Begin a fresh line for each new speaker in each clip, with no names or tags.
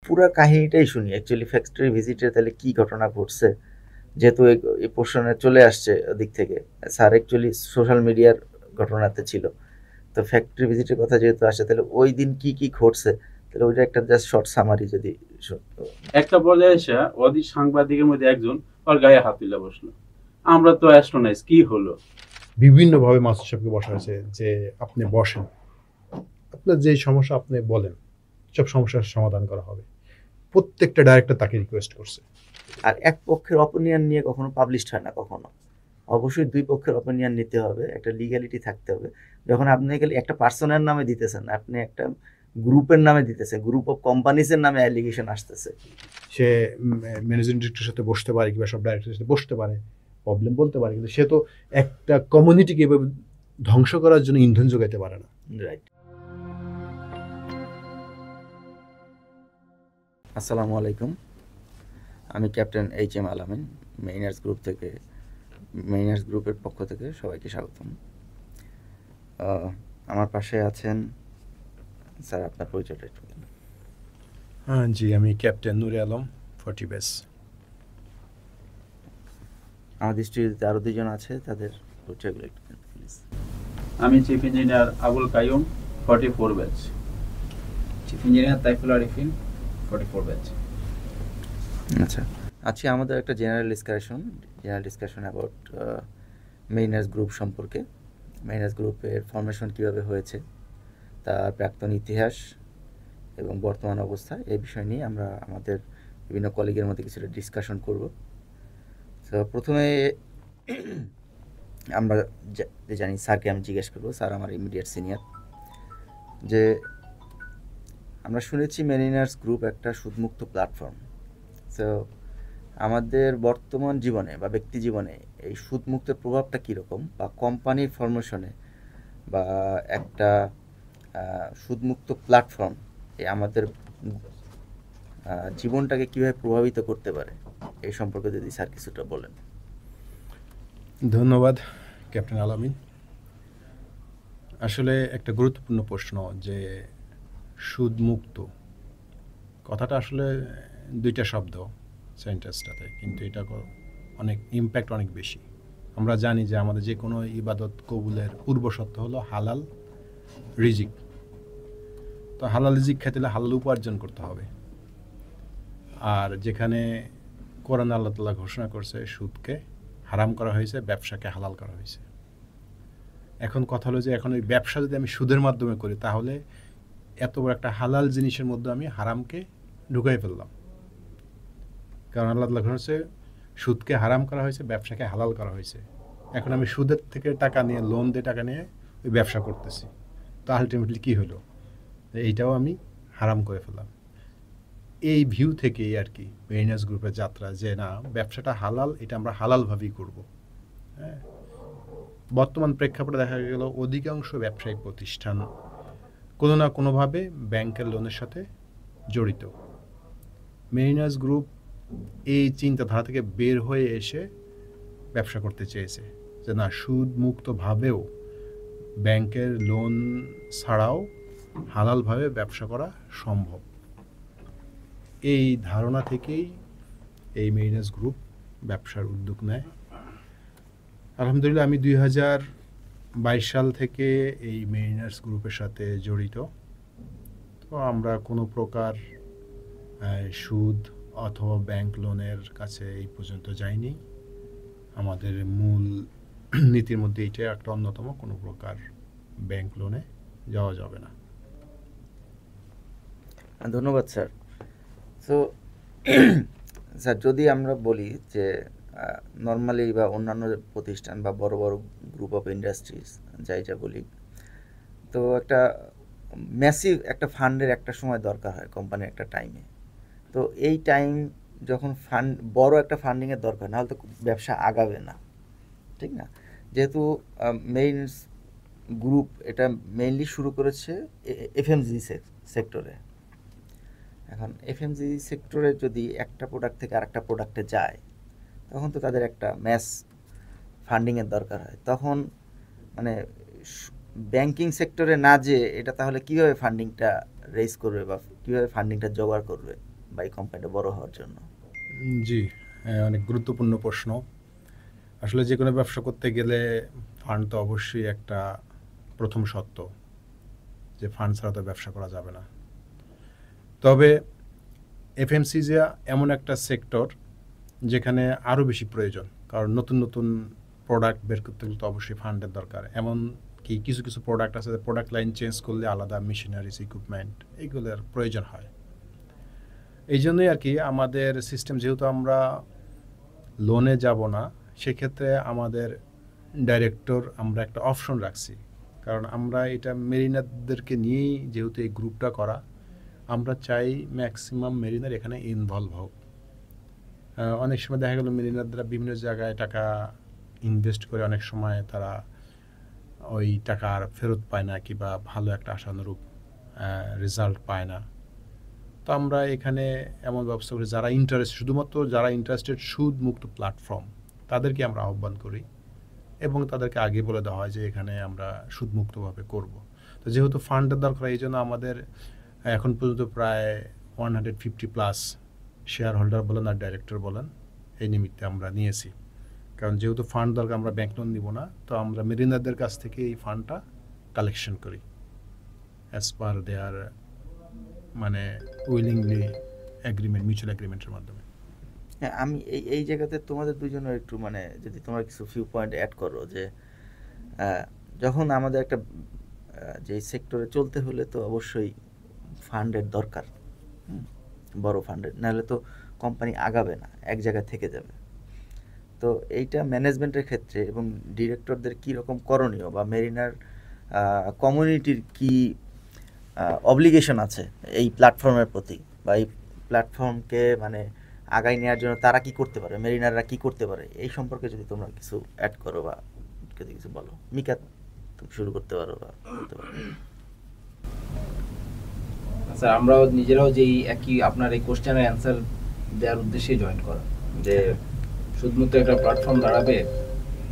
পুরো কাহিনীটাই শুনি actually factory ভিজিটে তাহলে কি ঘটনা ঘটছে, যেহেতু এই পোর্শনে চলে আসছে ওদিক থেকে। স্যার অ্যাকচুয়ালি সোশ্যাল মিডিয়ার ঘটনাতে ছিল, তো ফ্যাক্টরি ভিজিটের কথা যেহেতু আসে তাহলে ওই দিন কি কি ঘটছে, তাহলে ওইটা একটা জাস্ট শর্ট সামারি যদি
একটা পর্যায়ে এসে অধি সাংবাদিকের মধ্যে একজন ওর গায়ে হাত তুলে বসলো। আমরা তো অ্যাস্ট্রোনাইজ, কি হলো?
বিভিন্নভাবে মাস্টার সাহেবকে বসা হয়েছে যে আপনি বসেন, আপনার যে সমস্যা আপনি বলেন, সব সমস্যার সমাধান করা হবে। প্রত্যেকটা ডাইরেক্টর তাকে রিকোয়েস্ট করছে।
আর এক পক্ষের অপিনিয়ন নিয়ে কখনো পাবলিশড হয় না কখনো, অবশ্যই দুই পক্ষের অপিনিয়ন নিতে হবে, একটা লিগ্যালিটি থাকতে হবে। যখন আপনি একটা পার্সনের নামে দিতেছেন, আপনি একটা গ্রুপের নামে দিতেছেন, গ্রুপ অফ কোম্পানিজের নামে অ্যালিগেশন আসতেছে।
সে ম্যানেজিং ডিরেক্টরের সাথে বসতে পারে কিংবা সব ডাইরেক্টরের সাথে বসতে পারে, প্রবলেম বলতে পারে, কিন্তু সে তো একটা কমিউনিটিকে এভাবে ধ্বংস করার জন্য ইন্ধন যোগাইতে পারে না।
রাইট। আসসালামু আলাইকুম, আমি ক্যাপ্টেন এইচ.এম. আলামিন, মেইনার্স গ্রুপ থেকে, মেইনার্স গ্রুপের পক্ষ থেকে সবাইকে স্বাগতম। আমার পাশে আছেন স্যার, আপনার পরিচয়টা একটু দিন।
হ্যাঁ জি, আমি ক্যাপ্টেন নুরে আলম, 40 বেস।
আমাদের স্টুডিওতে আরও দুজন আছে, তাদের পরিচয়গুলো একটু দিন প্লিজ।
আমি chief engineer Abul Qayyum, 44 batch.
Chief engineer Taiful Arifin, 44 batch.
আচ্ছা, আজকে আমাদের একটা general discussion about miners group সম্পর্কে। মেইনার্স গ্রুপের ফরমেশন কীভাবে হয়েছে, তার প্রাক্তন ইতিহাস এবং বর্তমান অবস্থা, এই বিষয় নিয়ে আমরা আমাদের বিভিন্ন কলিগের মধ্যে কিছুটা ডিসকাশন করব। তো প্রথমে আমরা জানি, স্যারকে আমি জিজ্ঞেস করবো, স্যার আমার ইমিডিয়েট সিনিয়র, যে আমরা শুনেছি মেইনার্স গ্রুপ একটা সুদমুক্ত প্ল্যাটফর্ম। তো আমাদের বর্তমান জীবনে বা ব্যক্তি জীবনে এই সুদমুক্তের প্রভাবটা কীরকম, বা কোম্পানির ফরমেশনে বা একটা সুদমুক্ত প্ল্যাটফর্ম আমাদের জীবনটাকে কীভাবে প্রভাবিত করতে পারে, এই সম্পর্কে যদি স্যার কিছুটা বলেন।
ধন্যবাদ ক্যাপ্টেন আলামিন। আসলে একটা গুরুত্বপূর্ণ প্রশ্ন যে সুদমুক্ত কথাটা, আসলে দুইটা শব্দ সেন্টেন্সটাতে, কিন্তু এটা অনেক ইম্প্যাক্ট অনেক বেশি। আমরা জানি যে আমাদের যে কোনো ইবাদত কবুলের পূর্ব শর্ত হলো হালাল রিজিক। তো হালাল রিজিক খেতে হলে হালাল উপার্জন করতে হবে। আর যেখানে কোরআন আল্লাহ তাআলা ঘোষণা করছে সুদকে হারাম করা হয়েছে, ব্যবসাকে হালাল করা হয়েছে। এখন কথা হলো যে এখন ওই ব্যবসা যদি আমি সুদের মাধ্যমে করি, তাহলে এত বড় একটা হালাল জিনিসের মধ্যে আমি হারামকে ঢুকাই ফেললাম। কারণ আল্লাহ তাআলা ঘোষণা করছে সুদকে হারাম করা হয়েছে, ব্যবসাকে হালাল করা হয়েছে। এখন আমি সুদের থেকে টাকা নিয়ে, লোন দিয়ে টাকা নিয়ে ওই ব্যবসা করতেছি, তো আলটিমেটলি কী হলো, এইটাও আমি হারাম করে ফেললাম। এই ভিউ থেকেই আর কি মেইনার্স গ্রুপের যাত্রা, যে না, ব্যবসাটা হালাল, এটা আমরা হালালভাবেই করব। হ্যাঁ, বর্তমান প্রেক্ষাপটে দেখা গেল অধিকাংশ ব্যবসায়িক প্রতিষ্ঠান কোনো না কোনোভাবে ব্যাংকের লোনের সাথে জড়িত। মেইনার্স গ্রুপ এই চিন্তাধারা থেকে বের হয়ে এসে ব্যবসা করতে চেয়েছে, যে না, সুদ মুক্তভাবেও ব্যাংকের লোন ছাড়াও হালালভাবে ব্যবসা করা সম্ভব। এই ধারণা থেকেই এই মেইনার্স গ্রুপ ব্যবসার উদ্যোগ নেয়। আলহামদুলিল্লাহ, আমি 2022 সাল থেকে এই মেইনার্স গ্রুপের সাথে জড়িত। তো আমরা কোনো প্রকার সুদ অথবা ব্যাংক লোনের কাছে এই পর্যন্ত যাইনি। আমাদের মূল নীতির মধ্যে এইটা একটা অন্যতম, কোনো প্রকার ব্যাংক লোনে যাওয়া যাবে না।
ধন্যবাদ স্যার। তো স্যার, যদি আমরা বলি যে নর্মালি বা অন্যান্য প্রতিষ্ঠান বা বড় বড় গ্রুপ অফ ইন্ডাস্ট্রিজ যাই যা বলি, তো একটা ম্যাসিভ একটা ফান্ডের একটা সময় দরকার হয় কোম্পানির একটা টাইমে। তো এই টাইম যখন বড় একটা ফান্ডিংয়ের দরকার, নাহলে তো ব্যবসা আগাবে না, ঠিক না? যেহেতু মেইনস গ্রুপ এটা মেইনলি শুরু করেছে এফএমজি সেক্টরে। এখন এফএমজি সেক্টরে যদি একটা প্রোডাক্ট থেকে আরেকটা প্রোডাক্টে যায়, তখন তো তাদের একটা ম্যাস ফান্ডিংয়ের দরকার হয়। তখন মানে ব্যাংকিং সেক্টরে না যে এটা তাহলে কীভাবে ফান্ডিংটা রেজ করবে বা কীভাবে ফান্ডিংটা জোগাড় করবে, বা এই কোম্পানিটা বড় হওয়ার জন্য?
জি, অনেক গুরুত্বপূর্ণ প্রশ্ন। আসলে যে কোনো ব্যবসা করতে গেলে ফান্ড তো অবশ্যই একটা প্রথম শর্ত, যে ফান্ড ছাড়া তো ব্যবসা করা যাবে না। তবে এফএমসিজি এমন একটা সেক্টর যেখানে আরও বেশি প্রয়োজন, কারণ নতুন নতুন প্রোডাক্ট বের করতে গেলে তো অবশ্যই ফান্ডের দরকার। এমন কি কিছু কিছু প্রোডাক্ট আছে, প্রোডাক্ট লাইন চেঞ্জ করলে আলাদা মেশিনারিজ, ইকুইপমেন্ট এইগুলোর প্রয়োজন হয়। এই জন্যই আর কি আমাদের সিস্টেম, যেহেতু আমরা লোনে যাব না, সেক্ষেত্রে আমাদের ডাইরেক্টর আমরা একটা অপশন রাখছি, কারণ আমরা এটা মেরিনারদেরকে নিয়েই যেহেতু এই গ্রুপটা করা, আমরা চাই ম্যাক্সিমাম মেরিনার এখানে ইনভলভ হোক। অনেক সময় দেখা গেল মেরিনাররা বিভিন্ন জায়গায় টাকা ইনভেস্ট করে অনেক সময় তারা ওই টাকা আর ফেরত পায় না, কিংবা ভালো একটা আশানুরূপ রেজাল্ট পায় না। তো আমরা এখানে এমন ব্যবস্থা করি, যারা শুধুমাত্র যারা ইন্টারেস্টেড সুদমুক্ত প্ল্যাটফর্ম, তাদেরকে আমরা আহ্বান করি এবং তাদেরকে আগে বলে দেওয়া হয় যে এখানে আমরা সুদমুক্তভাবে করব। তো যেহেতু ফান্ডের দরকার, এই জন্য আমাদের এখন পর্যন্ত প্রায় 150+ শেয়ার হোল্ডার বলেন আর ডাইরেক্টর বলেন, এই নিমিত্তে আমরা নিয়েছি। কারণ যেহেতু ফান্ড দরকার, আমরা ব্যাংক লোন নিব না, তো আমরা মেরিনারদের কাছ থেকে এই ফান্ডটা কালেকশন করি অ্যাজ পার দেয়ার মানে উইলিংলি এগ্রিমেন্ট, মিউচুয়াল এগ্রিমেন্টের মাধ্যমে।
হ্যাঁ, আমি এই জায়গাতে তোমাদের দুজনের একটু মানে যদি তোমরা কিছু ফিউ পয়েন্ট অ্যাড করো, যে যখন আমাদের একটা যে সেক্টরে চলতে হলে তো অবশ্যই ফান্ডের দরকার, বড় ফান্ডের, নাহলে তো কোম্পানি আগাবে না, এক জায়গায় থেকে যাবে। তো এইটা ম্যানেজমেন্টের ক্ষেত্রে এবং ডিরেক্টরদের কী রকম করণীয়, বা মেরিনার কমিউনিটির কি অব্লিগেশন আছে এই প্ল্যাটফর্মের প্রতি, বা এই প্ল্যাটফর্মকে মানে আগাই নেওয়ার জন্য তারা কি করতে পারে, মেরিনাররা কি করতে পারে, এই সম্পর্কে যদি তোমরা কিছু অ্যাড করো বা যদি কিছু বলো। মিকা, তুমি শুরু করতে পারো বা বলতে পারো।
স্যার, আমরাও নিজেরাও যেই একই আপনার এই কোশ্চেনের অ্যান্সার দেওয়ার উদ্দেশ্যে জয়েন করা, যে শুধুমাত্র একটা প্ল্যাটফর্ম দাঁড়াবে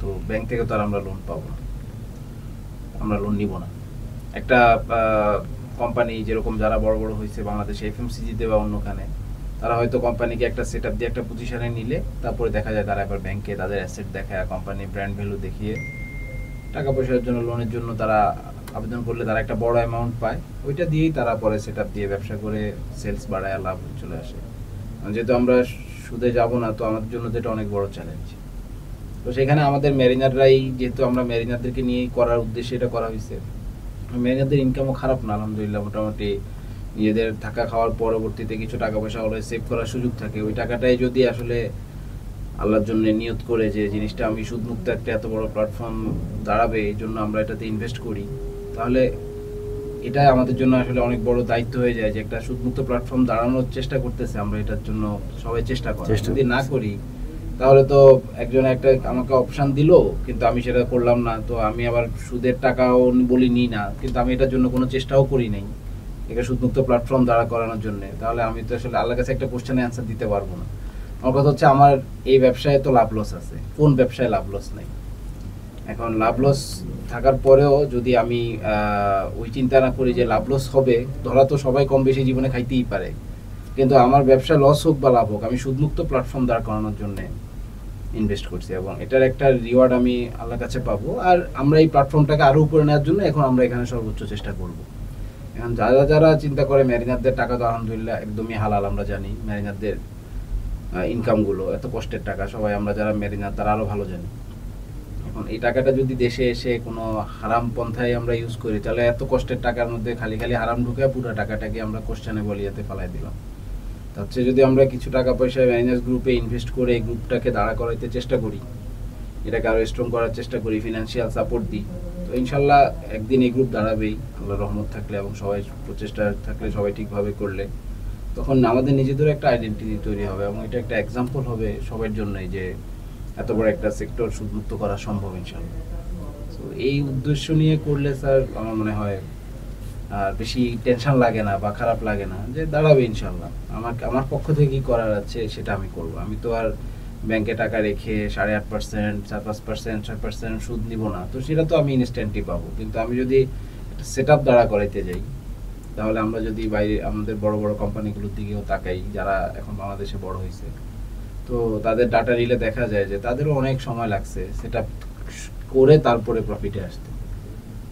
তো ব্যাংক থেকে তো আর আমরা লোন পাবো না, আমরা লোন নিব না। একটা কোম্পানি যেরকম যারা বড় বড় হয়েছে বাংলাদেশে এফএমসিজিতে বা অন্যখানে, তারা হয়তো কোম্পানিকে একটা সেট আপ দিয়ে একটা পজিশনে নিলে তারপরে দেখা যায় তারা এবার ব্যাংকে তাদের অ্যাসেট দেখায়, কোম্পানি ব্র্যান্ড ভ্যালু দেখিয়ে টাকা পয়সার জন্য, লোনের জন্য তারা আবেদন করলে তারা একটা বড় অ্যামাউন্ট পায়, ওইটা দিয়েই তারা পরে সেট আপ দিয়ে ব্যবসা করে সেলস বাড়ায়, লাভ চলে আসে। যেহেতু আমরা সুদে যাব না, তো আমাদের জন্য যেটা অনেক বড় চ্যালেঞ্জ। তো সেখানে আমাদের মেরিনাররাই, যেহেতু আমরা মেরিনারদেরকে নিয়েই করার উদ্দেশ্যে এটা করা হয়েছে, মেরিনারদের ইনকামও খারাপ না আলহামদুলিল্লাহ, মোটামুটি নিজেদের থাকা খাওয়ার পরবর্তীতে কিছু টাকা পয়সা হলে সেভ করার সুযোগ থাকে। ওই টাকাটাই যদি আসলে আল্লাহর জন্য নিয়ত করে যে জিনিসটা আমি সুদমুক্ত একটা এত বড় প্ল্যাটফর্ম দাঁড়াবে, এই জন্য আমরা এটাতে ইনভেস্ট করি, তাহলে এটাই আমাদের জন্য আসলে অনেক বড় দায়িত্ব হয়ে যায় যে একটা সুদমুক্ত প্ল্যাটফর্ম দাঁড়ানোর চেষ্টা করতেছে আমরা, এটার জন্য সবাই চেষ্টা করি। যদি না করি তাহলে তো একজন একটা আমাকে অপশন দিল কিন্তু আমি সেটা করলাম না, তো আমি আবার সুদের টাকাও বলি নিই না, কিন্তু আমি এটার জন্য কোনো চেষ্টাও করি নাই এটা সুদমুক্ত প্ল্যাটফর্ম দাঁড়া করানোর জন্য, তাহলে আমি তো আসলে আল্লাহর কাছে একটা কোশ্চেনের অ্যান্সার দিতে পারবো না। আমার কথা হচ্ছে, আমার এই ব্যবসায় তো লাভ লস আছে, কোন ব্যবসায় লাভ লস নেই? এখন লাভ লস থাকার পরেও যদি আমি ওই চিন্তা না করি যে লাভ লস হবে, ধরা তো সবাই কম বেশি জীবনে খাইতেই পারে, কিন্তু আমার ব্যবসা লস হোক বা লাভ হোক, আমি সুদমুক্ত প্ল্যাটফর্ম দাঁড় করানোর জন্য ইনভেস্ট করছি এবং এটার একটা রিওয়ার্ড আমি আল্লাহর কাছে পাবো। আর আমরা এই প্ল্যাটফর্মটাকে আরো উপরে নেওয়ার জন্য এখন আমরা এখানে সর্বোচ্চ চেষ্টা করব। এখন যারা যারা চিন্তা করে মেরিনারদের টাকা তো আলহামদুলিল্লাহ একদমই হালাল, আমরা জানি মেরিনারদের ইনকামগুলো এত কষ্টের টাকা, সবাই আমরা যারা মেরিনার তারা আরও ভালো জানি। এখন এই টাকাটা যদি দেশে এসে কোনো হারাম পন্থায় আমরা ইউজ করি, তাহলে এত কষ্টের টাকার মধ্যে খালি খালি হারাম ঢুকে পুরো টাকাটাকে আমরা কোশ্চেনে বলিয়াতে ফেলাই দিলাম। তাহলে যদি আমরা কিছু টাকা পয়সা ম্যানেজার্স গ্রুপে ইনভেস্ট করে এই গ্রুপটাকে দাঁড়া করাইতে চেষ্টা করি, এটাকে আরও স্ট্রং করার চেষ্টা করি, ফিনান্সিয়াল সাপোর্ট দিই, তো ইনশাল্লাহ একদিন এই গ্রুপ দাঁড়াবেই আল্লাহর রহমত থাকলে এবং সবাই প্রচেষ্টা থাকলে, সবাই ঠিকভাবে করলে, তখন আমাদের নিজেদের একটা আইডেন্টিটি তৈরি হবে এবং এটা একটা এক্সাম্পল হবে সবার জন্যই যে এত বড় একটা সেক্টর সুদমুক্ত করা সম্ভব ইনশাল্লাহ। তো এই উদ্দেশ্য নিয়ে করলে স্যার আমার মনে হয় আর বেশি টেনশন লাগে না বা খারাপ লাগে না, যে দাঁড়াবে ইনশাল্লাহ। আমার পক্ষ থেকে কি করার আছে সেটা আমি করব। আমি তো আর ব্যাংকে টাকা রেখে 8.5%, 4-5%, 6% সুদ নিব না, তো সেটা তো আমি ইনস্ট্যান্টলি পাবো। কিন্তু আমি যদি একটা সেট আপ দাঁড়া করাইতে যাই, তাহলে আমরা যদি বাইরে আমাদের বড় বড় কোম্পানিগুলোর দিকেও তাকাই যারা এখন বাংলাদেশে বড় হয়েছে, তো তাদের ডাটা রিলে দেখা যায় যে তাদেরও অনেক সময় লাগছে সেটা করে তারপরে প্রফিটে আসতে।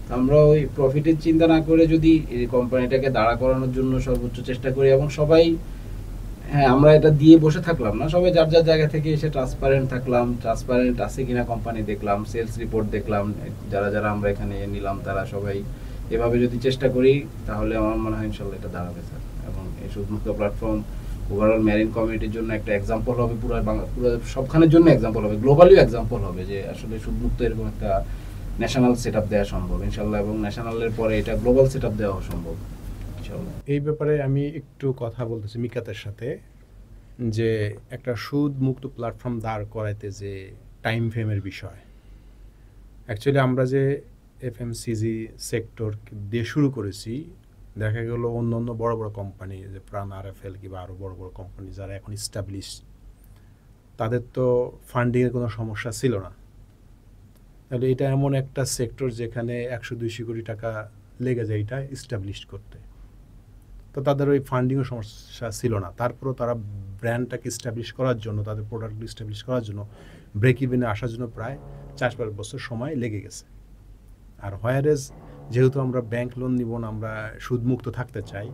তো আমরা ওই প্রফিটের চিন্তা না করে যদি এই কোম্পানিটাকে দাঁড়া করানোর জন্য সর্বোচ্চ চেষ্টা করি, এবং সবাই, হ্যাঁ আমরা এটা দিয়ে বসে থাকলাম না, সবাই যার যার জায়গা থেকে এসে ট্রান্সপারেন্ট থাকলাম, ট্রান্সপারেন্ট আছে কিনা কোম্পানি দেখলাম, সেলস রিপোর্ট দেখলাম, যারা যারা আমরা এখানে নিলাম তারা সবাই এভাবে যদি চেষ্টা করি তাহলে আমার মনে হয় ইনশাল্লাহ এটা দাঁড়াবে স্যার। এবং এই সুদমুক্ত প্ল্যাটফর্ম ওভারঅল মেরিন কমিউনিটির জন্য একটা এক্সাম্পল হবে, পুরো সবখানের জন্য এক্সাম্পল হবে, গ্লোবালিও এক্সাম্পল হবে যে আসলে সুদমুক্ত এরকম একটা ন্যাশনাল সেট আপ দেওয়া সম্ভব ইনশাল্লাহ, এবং ন্যাশনালের পরে এটা গ্লোবাল সেট আপ দেওয়া সম্ভব ইনশাল্লাহ।
এই ব্যাপারে আমি একটু কথা বলতেছি মিকাতের সাথে, যে একটা সুদ মুক্ত প্ল্যাটফর্ম দাঁড় করাইতে যে টাইম ফ্রেমের বিষয়। অ্যাকচুয়ালি আমরা যে এফএমসিজি সেক্টর দিয়ে শুরু করেছি, দেখা গেল অন্য অন্য বড় বড় কোম্পানি যে প্রাণ, আরএফএল কিংবা আরও বড় বড় কোম্পানি যারা এখন ইস্টাবলিশ, তাদের তো ফান্ডিংয়ের কোনো সমস্যা ছিল না। তাহলে এটা এমন একটা সেক্টর যেখানে 100-200 কোটি টাকা লেগে যায় এটা ইস্টাবলিশ করতে, তো তাদের ওই ফান্ডিংয়ের সমস্যা ছিল না। তারপরেও তারা ব্র্যান্ডটাকে ইস্টাবলিশ করার জন্য, তাদের প্রোডাক্ট ইস্টাবলিশ করার জন্য, ব্রেক ইভেনে আসার জন্য প্রায় 4-5 বছর সময় লেগে গেছে। আর হোয়ারেজ যেহেতু আমরা ব্যাংক লোন নিব না, আমরা সুদমুক্ত থাকতে চাই,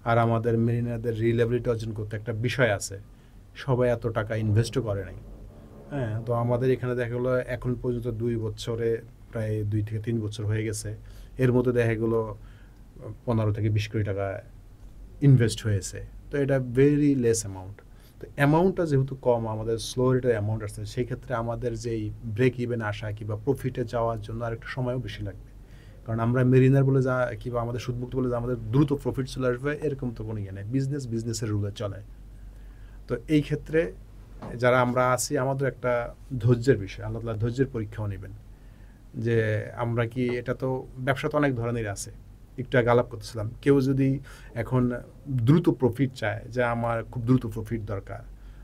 আর আমাদের মেরিনারদের রিলেবিলিটি অর্জন করতে একটা বিষয় আছে, সবাই এত টাকা ইনভেস্টও করে নাই। হ্যাঁ, তো আমাদের এখানে দেখা গেলো এখন পর্যন্ত 2 বছরে প্রায় 2 থেকে 3 বছর হয়ে গেছে, এর মধ্যে দেখা গেলো 15 থেকে 20 কোটি টাকা ইনভেস্ট হয়েছে। তো এটা ভেরি লেস অ্যামাউন্ট। তো অ্যামাউন্টটা যেহেতু কম, আমাদের স্লো রেটের অ্যামাউন্ট আসছে, সেই ক্ষেত্রে আমাদের যেই ব্রেক ইভেন আসা কিংবা প্রফিটে যাওয়ার জন্য আরেকটু সময়ও বেশি লাগবে। কারণ আমরা মেরিনার বলে যা কিংবা আমাদের সুদমুক্ত বলে যা আমাদের দ্রুত প্রফিট চলে আসবে এরকম তো কোনো ইয়ে নেই। বিজনেসের রুলে চলে। তো এই ক্ষেত্রে যারা আমরা আছি, আমাদের একটা ধৈর্যের বিষয়, আল্লাহ তাআলা ধৈর্যের পরীক্ষাও নেবেন যে আমরা কি, এটা তো ব্যবসা তো অনেক ধরনের আছে। একটু আগে আলাপ করতেছিলাম, কেউ যদি এখন দ্রুত প্রফিট চায়, যে আমার খুব দ্রুত প্রফিট দরকার,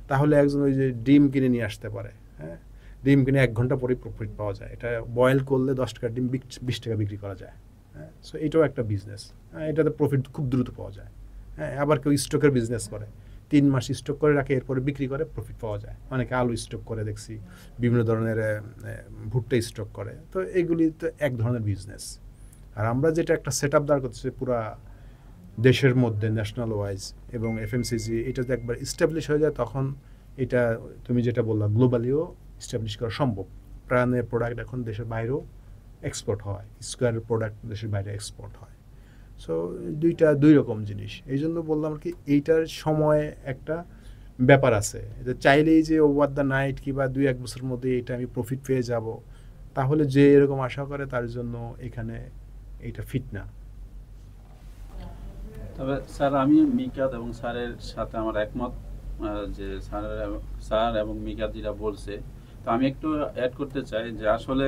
তাহলে একজন ওই যে ডিম কিনে নিয়ে আসতে পারে। হ্যাঁ, ডিম কিনে 1 ঘন্টা পরেই প্রফিট পাওয়া যায়। এটা বয়েল করলে 10 টাকার ডিম 20 টাকা বিক্রি করা যায়। হ্যাঁ, সো এটাও একটা বিজনেস। হ্যাঁ, এটাতে প্রফিট খুব দ্রুত পাওয়া যায়। হ্যাঁ, আবার কেউ স্টকের বিজনেস করে, 3 মাস স্টক করে রাখে, এরপরে বিক্রি করে, প্রফিট পাওয়া যায়। অনেকে আলু স্টক করে দেখছি, বিভিন্ন ধরনের ভুট্টা স্টক করে। তো এগুলি তো এক ধরনের বিজনেস। আর আমরা যেটা একটা সেট আপ দাঁড় করতেছি পুরা দেশের মধ্যে ন্যাশনাল ওয়াইজ, এবং এফএমসিজি, এটা যদি একবার ইস্টাবলিশ হয়ে যায় তখন এটা তুমি যেটা বললা গ্লোবালিও ইস্টাবলিশ করা সম্ভব। প্রাণের প্রোডাক্ট এখন দেশের বাইরেও এক্সপোর্ট হয়, স্কোয়ারের প্রোডাক্ট দেশের বাইরে এক্সপোর্ট হয়। সো দুই রকম জিনিস। এই জন্য বললাম কি, এইটার সময় একটা ব্যাপার আছে, যে চাইলেই যে ওভার দ্য নাইট কিংবা 2-1 বছরের মধ্যে এটা আমি প্রফিট পেয়ে যাব, তাহলে যে এরকম আশা করে তার জন্য এখানে এটা ফিট না।
তবে স্যার, আমি মিকাত এবং স্যারের সাথে আমার একমত, যে স্যার এবং মিকাত যেটা বলছে, তো আমি একটু অ্যাড করতে চাই যে আসলে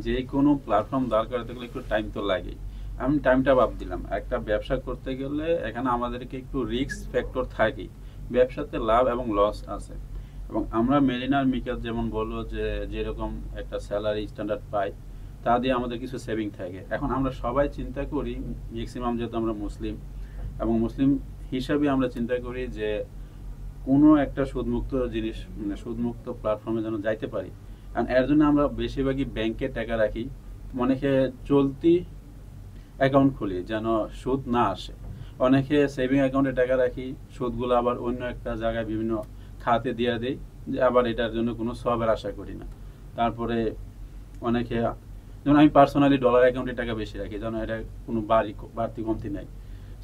যে কোনো প্ল্যাটফর্ম দাঁড় করাতে গেলে একটু টাইম তো লাগেই। আমি টাইমটা বাদ দিলাম, একটা ব্যবসা করতে গেলে এখানে আমাদেরকে একটু রিস্ক ফ্যাক্টর থাকেই। ব্যবসাতে লাভ এবং লস আছে, এবং আমরা মেরিনার মিকাত যেমন বললো যে যেরকম একটা স্যালারি স্ট্যান্ডার্ড পাই, তা দিয়ে আমাদের কিছু সেভিং থাকে। এখন আমরা সবাই চিন্তা করি, ম্যাক্সিমাম যেহেতু আমরা মুসলিম, এবং মুসলিম হিসাবে আমরা চিন্তা করি যে কোনো একটা সুদমুক্ত জিনিস, মানে সুদমুক্ত প্ল্যাটফর্মে যেন যাইতে পারি। কারণ এর জন্য আমরা বেশিরভাগই ব্যাংকে টাকা রাখি, অনেকে চলতি অ্যাকাউন্ট খুলি যেন সুদ না আসে, অনেকে সেভিং অ্যাকাউন্টে টাকা রাখি, সুদগুলো আবার অন্য একটা জায়গায় বিভিন্ন খাতে দিয়ে দেই, যে আবার এটার জন্য কোনো সবের আশা করি না। তারপরে যেমন আমি পার্সোনালি ডলার অ্যাকাউন্টে টাকা বেশি রাখি, যেন এটা কোনো বাড়তি কমতি নাই।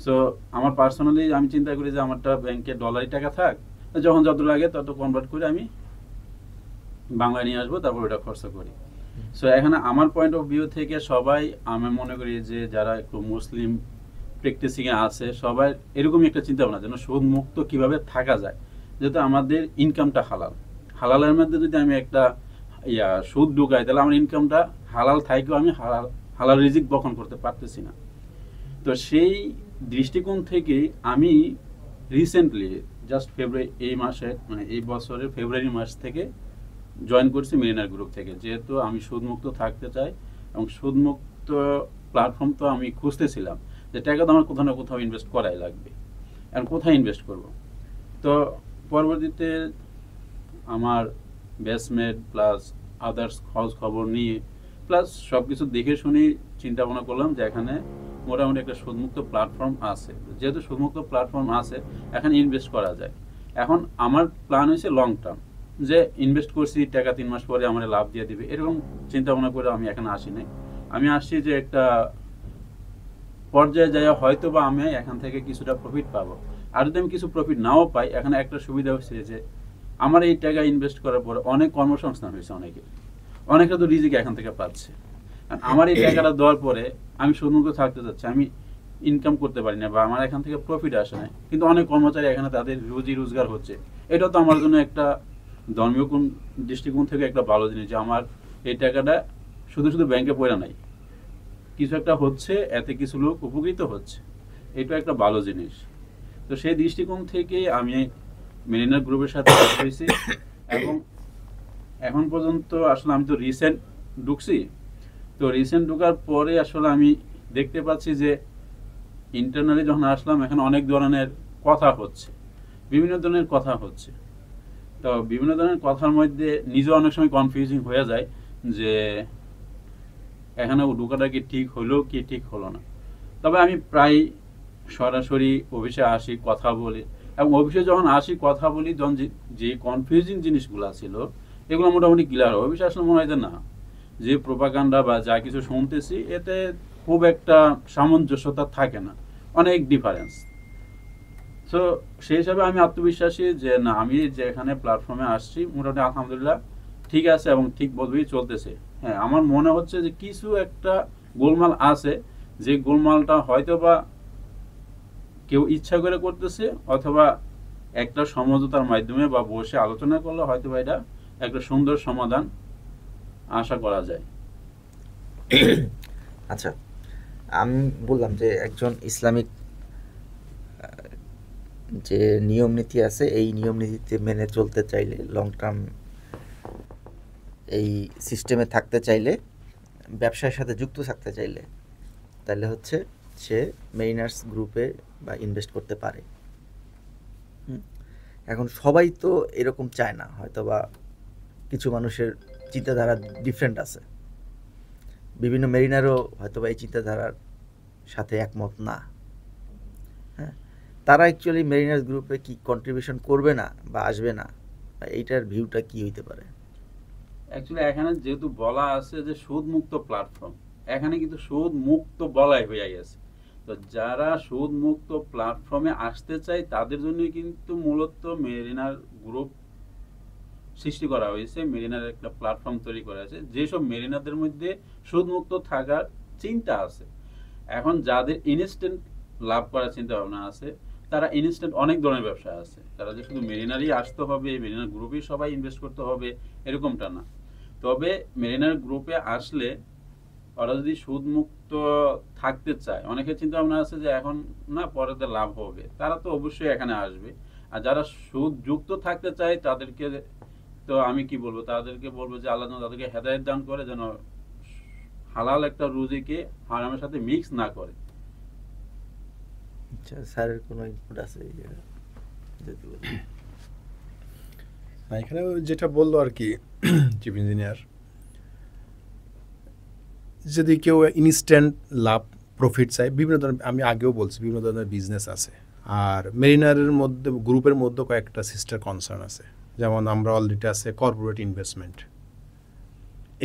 সো আমার পার্সোনালি আমি চিন্তা করি যে আমারটা ব্যাংকে ডলারই টাকা থাক, যখন যত লাগে তত কনভার্ট করে আমি বাংলায় নিয়ে আসবো, তারপর ওটা খরচা করি। সো এখানে আমার পয়েন্ট অফ ভিউ থেকে সবাই, আমি মনে করি যে যারা একটু মুসলিম প্র্যাকটিসিংয়ে আছে, সবাই এরকমই একটা চিন্তা ভাবনা যেন সুদ মুক্ত কীভাবে থাকা যায়, যেহেতু আমাদের ইনকামটা হালালের মধ্যে যদি আমি একটা সুদ ঢুকাই, তাহলে আমার ইনকামটা হালাল থাকেও আমি হালাল রিজিক বহন করতে পারতেছি না। তো সেই দৃষ্টিকোণ থেকে আমি রিসেন্টলি জাস্ট এই মাসে, মানে এই বছরের ফেব্রুয়ারি মাস থেকে জয়েন করছি মেরিনার গ্রুপ থেকে, যেহেতু আমি সুদমুক্ত থাকতে চাই, এবং সুদমুক্ত প্ল্যাটফর্ম তো আমি খুঁজতেছিলাম। যে টাকা তো আমার কোথাও না কোথাও ইনভেস্ট করাই লাগবে, এখন কোথায় ইনভেস্ট করব। তো পরবর্তীতে আমার ব্যাচমেট প্লাস আদার্স খোঁজ খবর নিয়ে প্লাস সব কিছু দেখে শুনে চিন্তা ভাবনা করলাম যে এখানে মোটামুটি একটা সুদমুক্ত প্ল্যাটফর্ম আছে। যেহেতু সুদমুক্ত প্ল্যাটফর্ম আছে, এখানে ইনভেস্ট করা যায়। এখন আমার প্ল্যান হয়েছে লং টার্ম, যে ইনভেস্ট করছি টাকা 3 মাস পরে আমার লাভ দিয়ে দিবে, এরকম চিন্তা ভাবনা করে আমি এখানে আসি নাই। আমি আসছি যে একটা পর্যায়ে যাই হয়তো বা আমি এখান থেকে কিছুটা প্রফিট পাবো। আর যদি আমি কিছু প্রফিট নাও পাই, এখানে একটা সুবিধা হচ্ছে যে আমার এই টাকা ইনভেস্ট করার পরে অনেক কর্মসংস্থান হয়েছে, অনেকে তো রিজিক এখান থেকে পাচ্ছে। আর আমার এই টাকাটা দেওয়ার পরে আমি সুদমুক্ত থাকতে চাচ্ছি, আমি ইনকাম করতে পারি না বা আমার এখান থেকে প্রফিট আসে না, কিন্তু অনেক কর্মচারী এখানে তাদের রুজি রোজগার হচ্ছে। এটা তো আমার জন্য একটা ধর্মীয় দৃষ্টিকোণ থেকে একটা ভালো জিনিস, যে আমার এই টাকাটা শুধু শুধু ব্যাংকে পড়ে নাই, কিছু একটা হচ্ছে, এতে কিছু লোক উপকৃত হচ্ছে, এটা একটা ভালো জিনিস। তো সেই দৃষ্টিকোণ থেকে আমি মেরিনার গ্রুপের সাথে হয়েছি। এবং এখন পর্যন্ত আসলে আমি তো রিসেন্ট ঢুকছি, তো রিসেন্ট ঢোকার পরে আসলে আমি দেখতে পাচ্ছি যে ইন্টারনালি যখন আসলাম, এখানে অনেক ধরনের কথা হচ্ছে, বিভিন্ন ধরনের কথা হচ্ছে। তো বিভিন্ন ধরনের কথার মধ্যে নিজে অনেক সময় কনফিউজিং হয়ে যায় যে এখানে ঢোকাটা কি ঠিক হলো কি ঠিক হলো না। তবে আমি প্রায় সরাসরি অফিসে আসি, কথা বলি, এবং অফিসে যখন আসি কথা বলি, যখন যে কনফিউজিং জিনিসগুলো ছিল এগুলো মোটামুটি ক্লিয়ার হয়। অফিসে আসলে মনে হয় যে না, যে প্রোপাগান্ডা বা যা কিছু শুনতেছি এতে খুব একটা সামঞ্জস্যতা থাকে না, অনেক ডিফারেন্স। সো সেই হিসাবে আমি আত্মবিশ্বাসী যে না, আমি যে এখানে প্ল্যাটফর্মে আসছি মোটামুটি আলহামদুলিল্লাহ ঠিক আছে এবং ঠিক বোধই চলতেছে। হ্যাঁ, আমার মনে হচ্ছে যে কিছু একটা গোলমাল আছে, যে গোলমালটা হয়তো বা কেউ ইচ্ছা করে করতেছে, অথবা একটা সমঝোতার মাধ্যমে বা বসে আলোচনা করলে হয়তো বা এটা একটা সুন্দর সমাধান আশা করা যায়।
আচ্ছা, আমি বললাম যে একজন ইসলামিক যে নিয়ম নীতি আছে, এই নিয়ম নীতিতে মেনে চলতে চাইলে, লং টার্ম এই সিস্টেমে থাকতে চাইলে, ব্যবসার সাথে যুক্ত থাকতে চাইলে, তাহলে হচ্ছে সে মেরিনার্স গ্রুপে বা ইনভেস্ট করতে পারে। এখন সবাই তো এরকম চায় না, হয়তো বা কিছু মানুষের চিন্তাধারা ডিফারেন্ট আছে, বিভিন্ন মেরিনারও হয়তো বা এই চিন্তাধারার সাথে একমত না। হ্যাঁ, তারা অ্যাকচুয়ালি মেরিনার্স গ্রুপে কি কন্ট্রিবিউশন করবে না বা আসবে না, এইটার ভিউটা কি হইতে পারে?
অ্যাকচুয়ালি এখানে যেহেতু বলা আছে যে সুদ মুক্ত প্ল্যাটফর্ম, এখানে কিন্তু সুদ মুক্ত বলাই হয়ে গেছে। তো যারা সুদ মুক্ত প্ল্যাটফর্মে আসতে চায় তাদের জন্য কিন্তু মূলত মেরিনার গ্রুপ সৃষ্টি করা হয়েছে, মেরিনার একটা প্ল্যাটফর্ম তৈরি করা হয়েছে, যেসব মেরিনারদের মধ্যে সুদ মুক্ত থাকার চিন্তা আছে। এখন যাদের ইনস্ট্যান্ট লাভ করার চিন্তা ভাবনা আছে, তারা ইনস্ট্যান্ট অনেক ধরনের ব্যবসা আছে, তারা যে শুধু মেরিনারই আসতে হবে, মেরিনার গ্রুপেই সবাই ইনভেস্ট করতে হবে এরকমটা না। তবে মেরিনার গ্রুপে আসলে ওরা যদি সুদ মুক্ত থাকতে চায়, অনেকের চিন্তা ভাবনা আছে যে এখন না পরে তো লাভ হবে, তারা তো অবশ্যই এখানে আসবে। আর যারা সুদ যুক্ত থাকতে চায় তাদেরকে তো আমি কি বলবো, তাদেরকে বলবো যে আল্লাহ যেন তাদেরকে হেদায়েত দান করে, যেন হালাল একটা রুজিকে হারামের সাথে মিক্স না করে।
আচ্ছা, স্যারের কোনো ইনপুট আছে এই জায়গায় যদি বলেন?
না, এখানে যেটা বললো আর কি চিফ ইঞ্জিনিয়ার, যদি কেউ ইনস্ট্যান্ট লাভ প্রফিট চায়, বিভিন্ন ধরনের, আমি আগেও বলছি বিভিন্ন ধরনের বিজনেস আছে। আর মেরিনারের মধ্যে গ্রুপের মধ্যে কয়েকটা সিস্টার কনসার্ন আছে, যেমন আমরা অলরেডি আছে কর্পোরেট ইনভেস্টমেন্ট,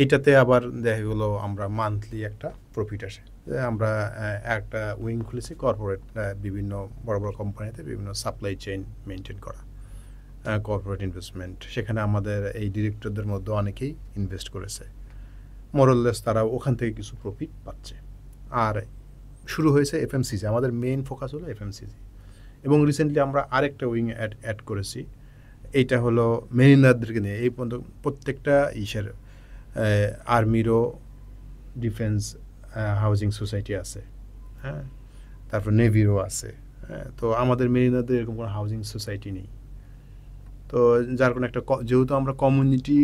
এইটাতে আবার দেখা গেলো আমরা মান্থলি একটা প্রফিট আসে। আমরা একটা উইং খুলেছি কর্পোরেট, বিভিন্ন বড় বড় কোম্পানিতে বিভিন্ন সাপ্লাই চেইন মেনটেন করা, কর্পোরেট ইনভেস্টমেন্ট। সেখানে আমাদের এই ডিরেক্টরদের মধ্যে অনেকেই ইনভেস্ট করেছে, মোরলেস তারা ওখান থেকে কিছু প্রফিট পাচ্ছে। আর শুরু হয়েছে এফএমসিজি, আমাদের মেইন ফোকাস হলো এফএমসিজি। এবং রিসেন্টলি আমরা আরেকটা উইং অ্যাড করেছি, এইটা হলো মেরিনারদেরকে নিয়ে। এই পর্যন্ত প্রত্যেকটা ইসের আর্মিরও ডিফেন্স হাউজিং সোসাইটি আছে, হ্যাঁ, তারপর নেভিরও আছে, হ্যাঁ। তো আমাদের মেরিনারদের এরকম কোনো হাউজিং সোসাইটি নেই। তো যার কোনো একটা, যেহেতু আমরা কমিউনিটি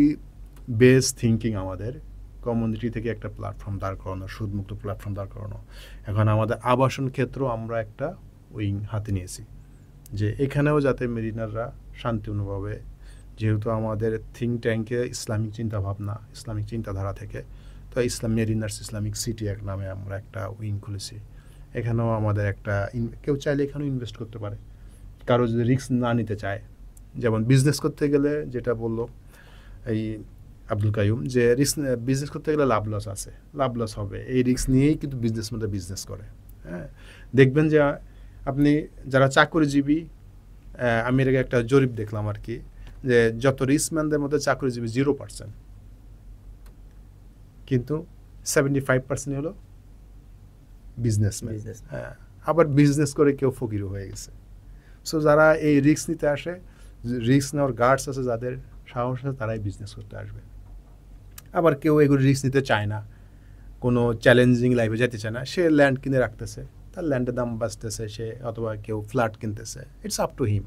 বেস থিঙ্কিং আমাদের, কমিউনিটি থেকে একটা প্ল্যাটফর্ম দাঁড় করানো, সুদমুক্ত প্ল্যাটফর্ম দাঁড় করানো। এখন আমাদের আবাসন ক্ষেত্রেও আমরা একটা উইং হাতে নিয়েছি, যে এখানেও যাতে মেরিনাররা শান্তিপূর্ণভাবে, যেহেতু আমাদের থিঙ্ক ট্যাঙ্কে ইসলামিক চিন্তাভাবনা, ইসলামিক চিন্তাধারা থেকে, তো ইসলাম মেরিনার্স ইসলামিক সিটি এক নামে আমরা একটা উইং খুলেছি। এখানেও আমাদের একটা কেউ চাইলে এখানেও ইনভেস্ট করতে পারে, কারো যদি রিস্ক না নিতে চায়। যেমন বিজনেস করতে গেলে যেটা বললো এই আব্দুল কাইয়ুম, যে রিস্ক, বিজনেস করতে গেলে লাভ লস আছে, লাভ লস হবে, এই রিস্ক নিয়েই কিন্তু বিজনেসম্যানরা বিজনেস করে। হ্যাঁ, দেখবেন যে আপনি যারা চাকরিজীবী, আমি এর আগে একটা জরিপ দেখলাম আর কি, যে যত রিস্কম্যানদের মধ্যে চাকরিজীবী 0%, কিন্তু 75% হলো বিজনেসম্যান। হ্যাঁ, আবার বিজনেস করে কেউ ফকির হয়ে গেছে। সো যারা এই রিস্ক নিতে আসে, রিস্ক নেওয়ার গার্ডস আছে যাদের, সাহস আছে, তারাই বিজনেস করতে আসবে। আবার কেউ এগুলো রিস্ক নিতে চায় না, কোনো চ্যালেঞ্জিং লাইফে যেতে চায় না, সে ল্যান্ড কিনে রাখতেছে, তার ল্যান্ডের দাম বাঁচতেছে সে, অথবা কেউ ফ্ল্যাট কিনতেছে, ইটস আপ টু হিম,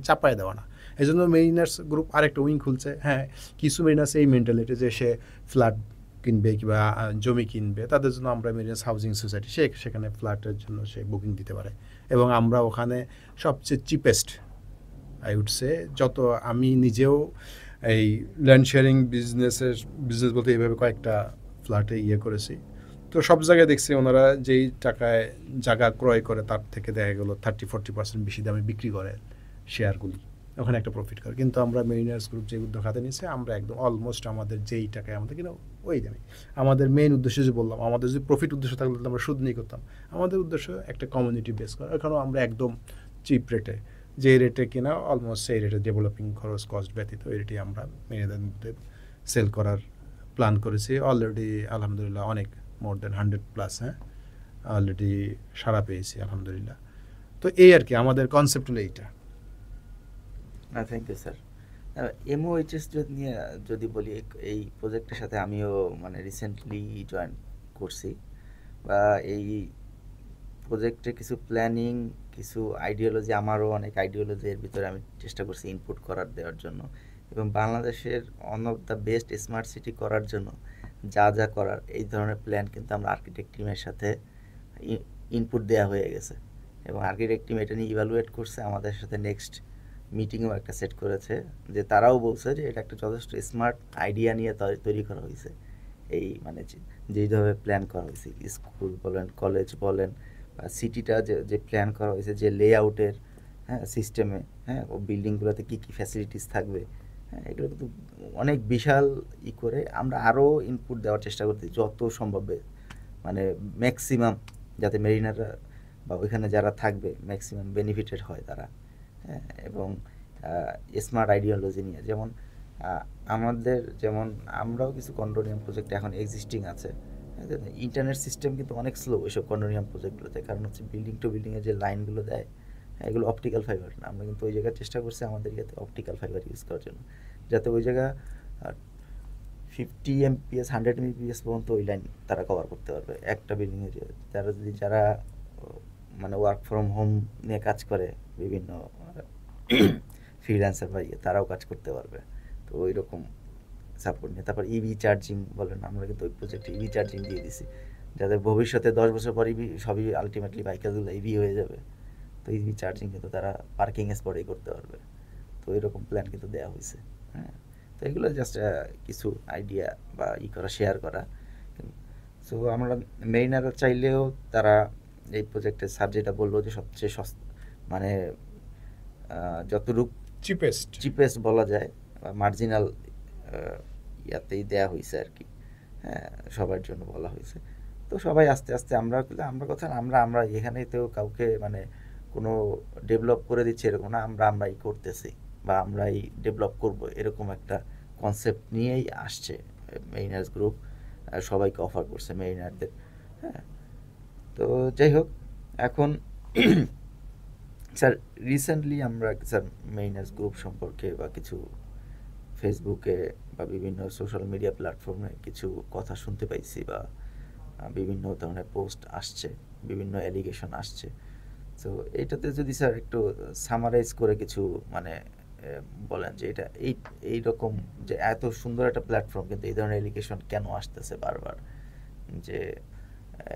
চাপায় দেওয়া না। এই জন্য মেরিনার্স গ্রুপ আরেকটা উইং খুলছে। হ্যাঁ, কিছু মেরিনার্স এই মেন্টালিটি যে সে ফ্ল্যাট কিনবে কিংবা জমি কিনবে, তাদের জন্য আমরা মেরিনার্স হাউজিং সোসাইটি, সেখানে ফ্ল্যাটের জন্য সে বুকিং দিতে পারে। এবং আমরা ওখানে সবচেয়ে চিপেস্ট, আই উড সে, যত, আমি নিজেও এই ল্যান্ড শেয়ারিং বিজনেস বলতে এইভাবে কয়েকটা ফ্ল্যাটে করেছি। তো সব জায়গায় দেখছি ওনারা যেই টাকায় জায়গা ক্রয় করে তার থেকে দেখা গেলো 30-40% বেশি দামে বিক্রি করে শেয়ারগুলি, ওখানে একটা প্রফিট করে। কিন্তু আমরা মেরিনার্স গ্রুপ যে উদ্যোগ হাতে নিয়েছে, আমরা একদম অলমোস্ট আমাদের যেই টাকায় আমাদের কিনা ওই দামে। আমাদের মেইন উদ্দেশ্য যে বললাম, আমাদের যদি প্রফিট উদ্দেশ্য থাকলে আমরা সুদ নিয়ে করতাম। আমাদের উদ্দেশ্য একটা কমিউনিটি বেস করা, এখানেও আমরা একদম চিপ রেটে, যে রেটে কিনা অলমোস্ট সেই রেটে ডেভেলপিং খরচ কস্ট ব্যতীত ওই রেটে আমরা মেয়েদের সেল করার প্ল্যান করেছি। অলরেডি আলহামদুলিল্লাহ অনেক মোর দেন 100+, হ্যাঁ, অলরেডি সাড়া পেয়েছি আলহামদুলিল্লাহ। তো এই আর কি আমাদের কনসেপ্ট হলো এইটা।
Thank you sir. এমওএইচএস নিয়ে যদি বলি, এই প্রজেক্টের সাথে আমিও মানে রিসেন্টলি জয়েন করছি, বা এই প্রজেক্টে কিছু প্ল্যানিং, কিছু আইডিওলজি, আমারও অনেক আইডিওলজি এর ভিতরে আমি চেষ্টা করছি ইনপুট করার দেওয়ার জন্য, এবং বাংলাদেশের one of the best smart city করার জন্য যা যা করার, এই ধরনের প্ল্যান কিন্তু আমরা আর্কিটেক্ট টিমের সাথে ইনপুট দেওয়া হয়ে গেছে, এবং আর্কিটেক্ট টিম এটা নিয়ে ইভ্যালুয়েট করছে, আমাদের সাথে নেক্সট মিটিংও একটা সেট করেছে, যে তারাও বলছে যে এটা একটা যথেষ্ট স্মার্ট আইডিয়া নিয়ে তৈরি করা হয়েছে। এই মানে যেইভাবে প্ল্যান করা হয়েছে, স্কুল বলেন, কলেজ বলেন, বা সিটিটা যে প্ল্যান করা হয়েছে, যে লেআউটের, হ্যাঁ, সিস্টেমে, হ্যাঁ, ও বিল্ডিংগুলোতে কী কী ফ্যাসিলিটিস থাকবে, হ্যাঁ, এগুলো কিন্তু অনেক বিশাল করে আমরা আরও ইনপুট দেওয়ার চেষ্টা করছি যত সম্ভব, মানে ম্যাক্সিমাম যাতে মেরিনাররা বা ওইখানে যারা থাকবে ম্যাক্সিমাম বেনিফিটেড হয় তারা, হ্যাঁ। এবং স্মার্ট আইডিওলজি নিয়ে, যেমন আমাদের, যেমন আমরাও কিছু কন্ডোনিয়াম প্রজেক্ট এখন এক্সিস্টিং আছে, ইন্টারনেট সিস্টেম কিন্তু অনেক স্লো ওইসব কন্ডোনিয়াম প্রজেক্টগুলোতে, কারণ হচ্ছে বিল্ডিং টু বিল্ডিংয়ের যে লাইনগুলো দেয়, এগুলো অপটিক্যাল ফাইবার না। আমরা কিন্তু ওই জায়গায় চেষ্টা করছি আমাদের ইয়েতে অপটিক্যাল ফাইবার ইউজ করার জন্য, যাতে ওই জায়গা 50 MPS 100 MPS পর্যন্ত ওই লাইন তারা কভার করতে পারবে একটা বিল্ডিংয়ের। যারা মানে ওয়ার্ক ফ্রম হোম নিয়ে কাজ করে, বিভিন্ন ফ্রিল্যান্সার বা তারাও কাজ করতে পারবে, তো ওই রকম সাপোর্ট নিয়ে। তারপর ইভি চার্জিং বলেন, আমরা কিন্তু ওই প্রজেক্টে ইভি চার্জিং দিয়ে দিছি, যাতে ভবিষ্যতে 10 বছর পর ইভি সবই আলটিমেটলি বাইকগুলো ইভি হয়ে যাবে, তো ইভি চার্জিং কিন্তু তারা পার্কিং স্পটেই করতে পারবে, তো এরকম প্ল্যান কিন্তু দেওয়া হয়েছে, হ্যাঁ। তো এগুলো জাস্ট কিছু আইডিয়া বা করা, শেয়ার করা। সো আমরা মেরিনাররা চাইলেও তারা এই প্রজেক্টের স্যার যেটা বললো যে সবচেয়ে সস্তা, মানে যতটুকু চিপেস্ট বলা যায়, মার্জিনাল ইয়াতেই দেওয়া হয়েছে আর কি, হ্যাঁ, সবার জন্য বলা হয়েছে। তো সবাই আস্তে আস্তে আমরা কথা, আমরা এখানে তো কাউকে মানে কোনো ডেভেলপ করে দিচ্ছি এরকম না, আমরাই করতেছি বা আমরাই ডেভেলপ করব, এরকম একটা কনসেপ্ট নিয়েই আসছে মেরিনার্স গ্রুপ, সবাইকে অফার করছে মেরিনারদের, হ্যাঁ। তো যাই হোক, এখন স্যার রিসেন্টলি আমরা স্যার মেরিনার্স গ্রুপ সম্পর্কে বা কিছু ফেসবুকে বা বিভিন্ন সোশ্যাল মিডিয়া প্ল্যাটফর্মে কিছু কথা শুনতে পাইছি, বা বিভিন্ন ধরনের পোস্ট আসছে, বিভিন্ন অ্যালিগেশন আসছে। তো এইটাতে যদি স্যার একটু সামারাইজ করে কিছু মানে বলেন যে এটা এইরকম যে এত সুন্দর একটা প্ল্যাটফর্ম কিন্তু এই ধরনের এলিগেশন কেন আসতেছে বারবার, যে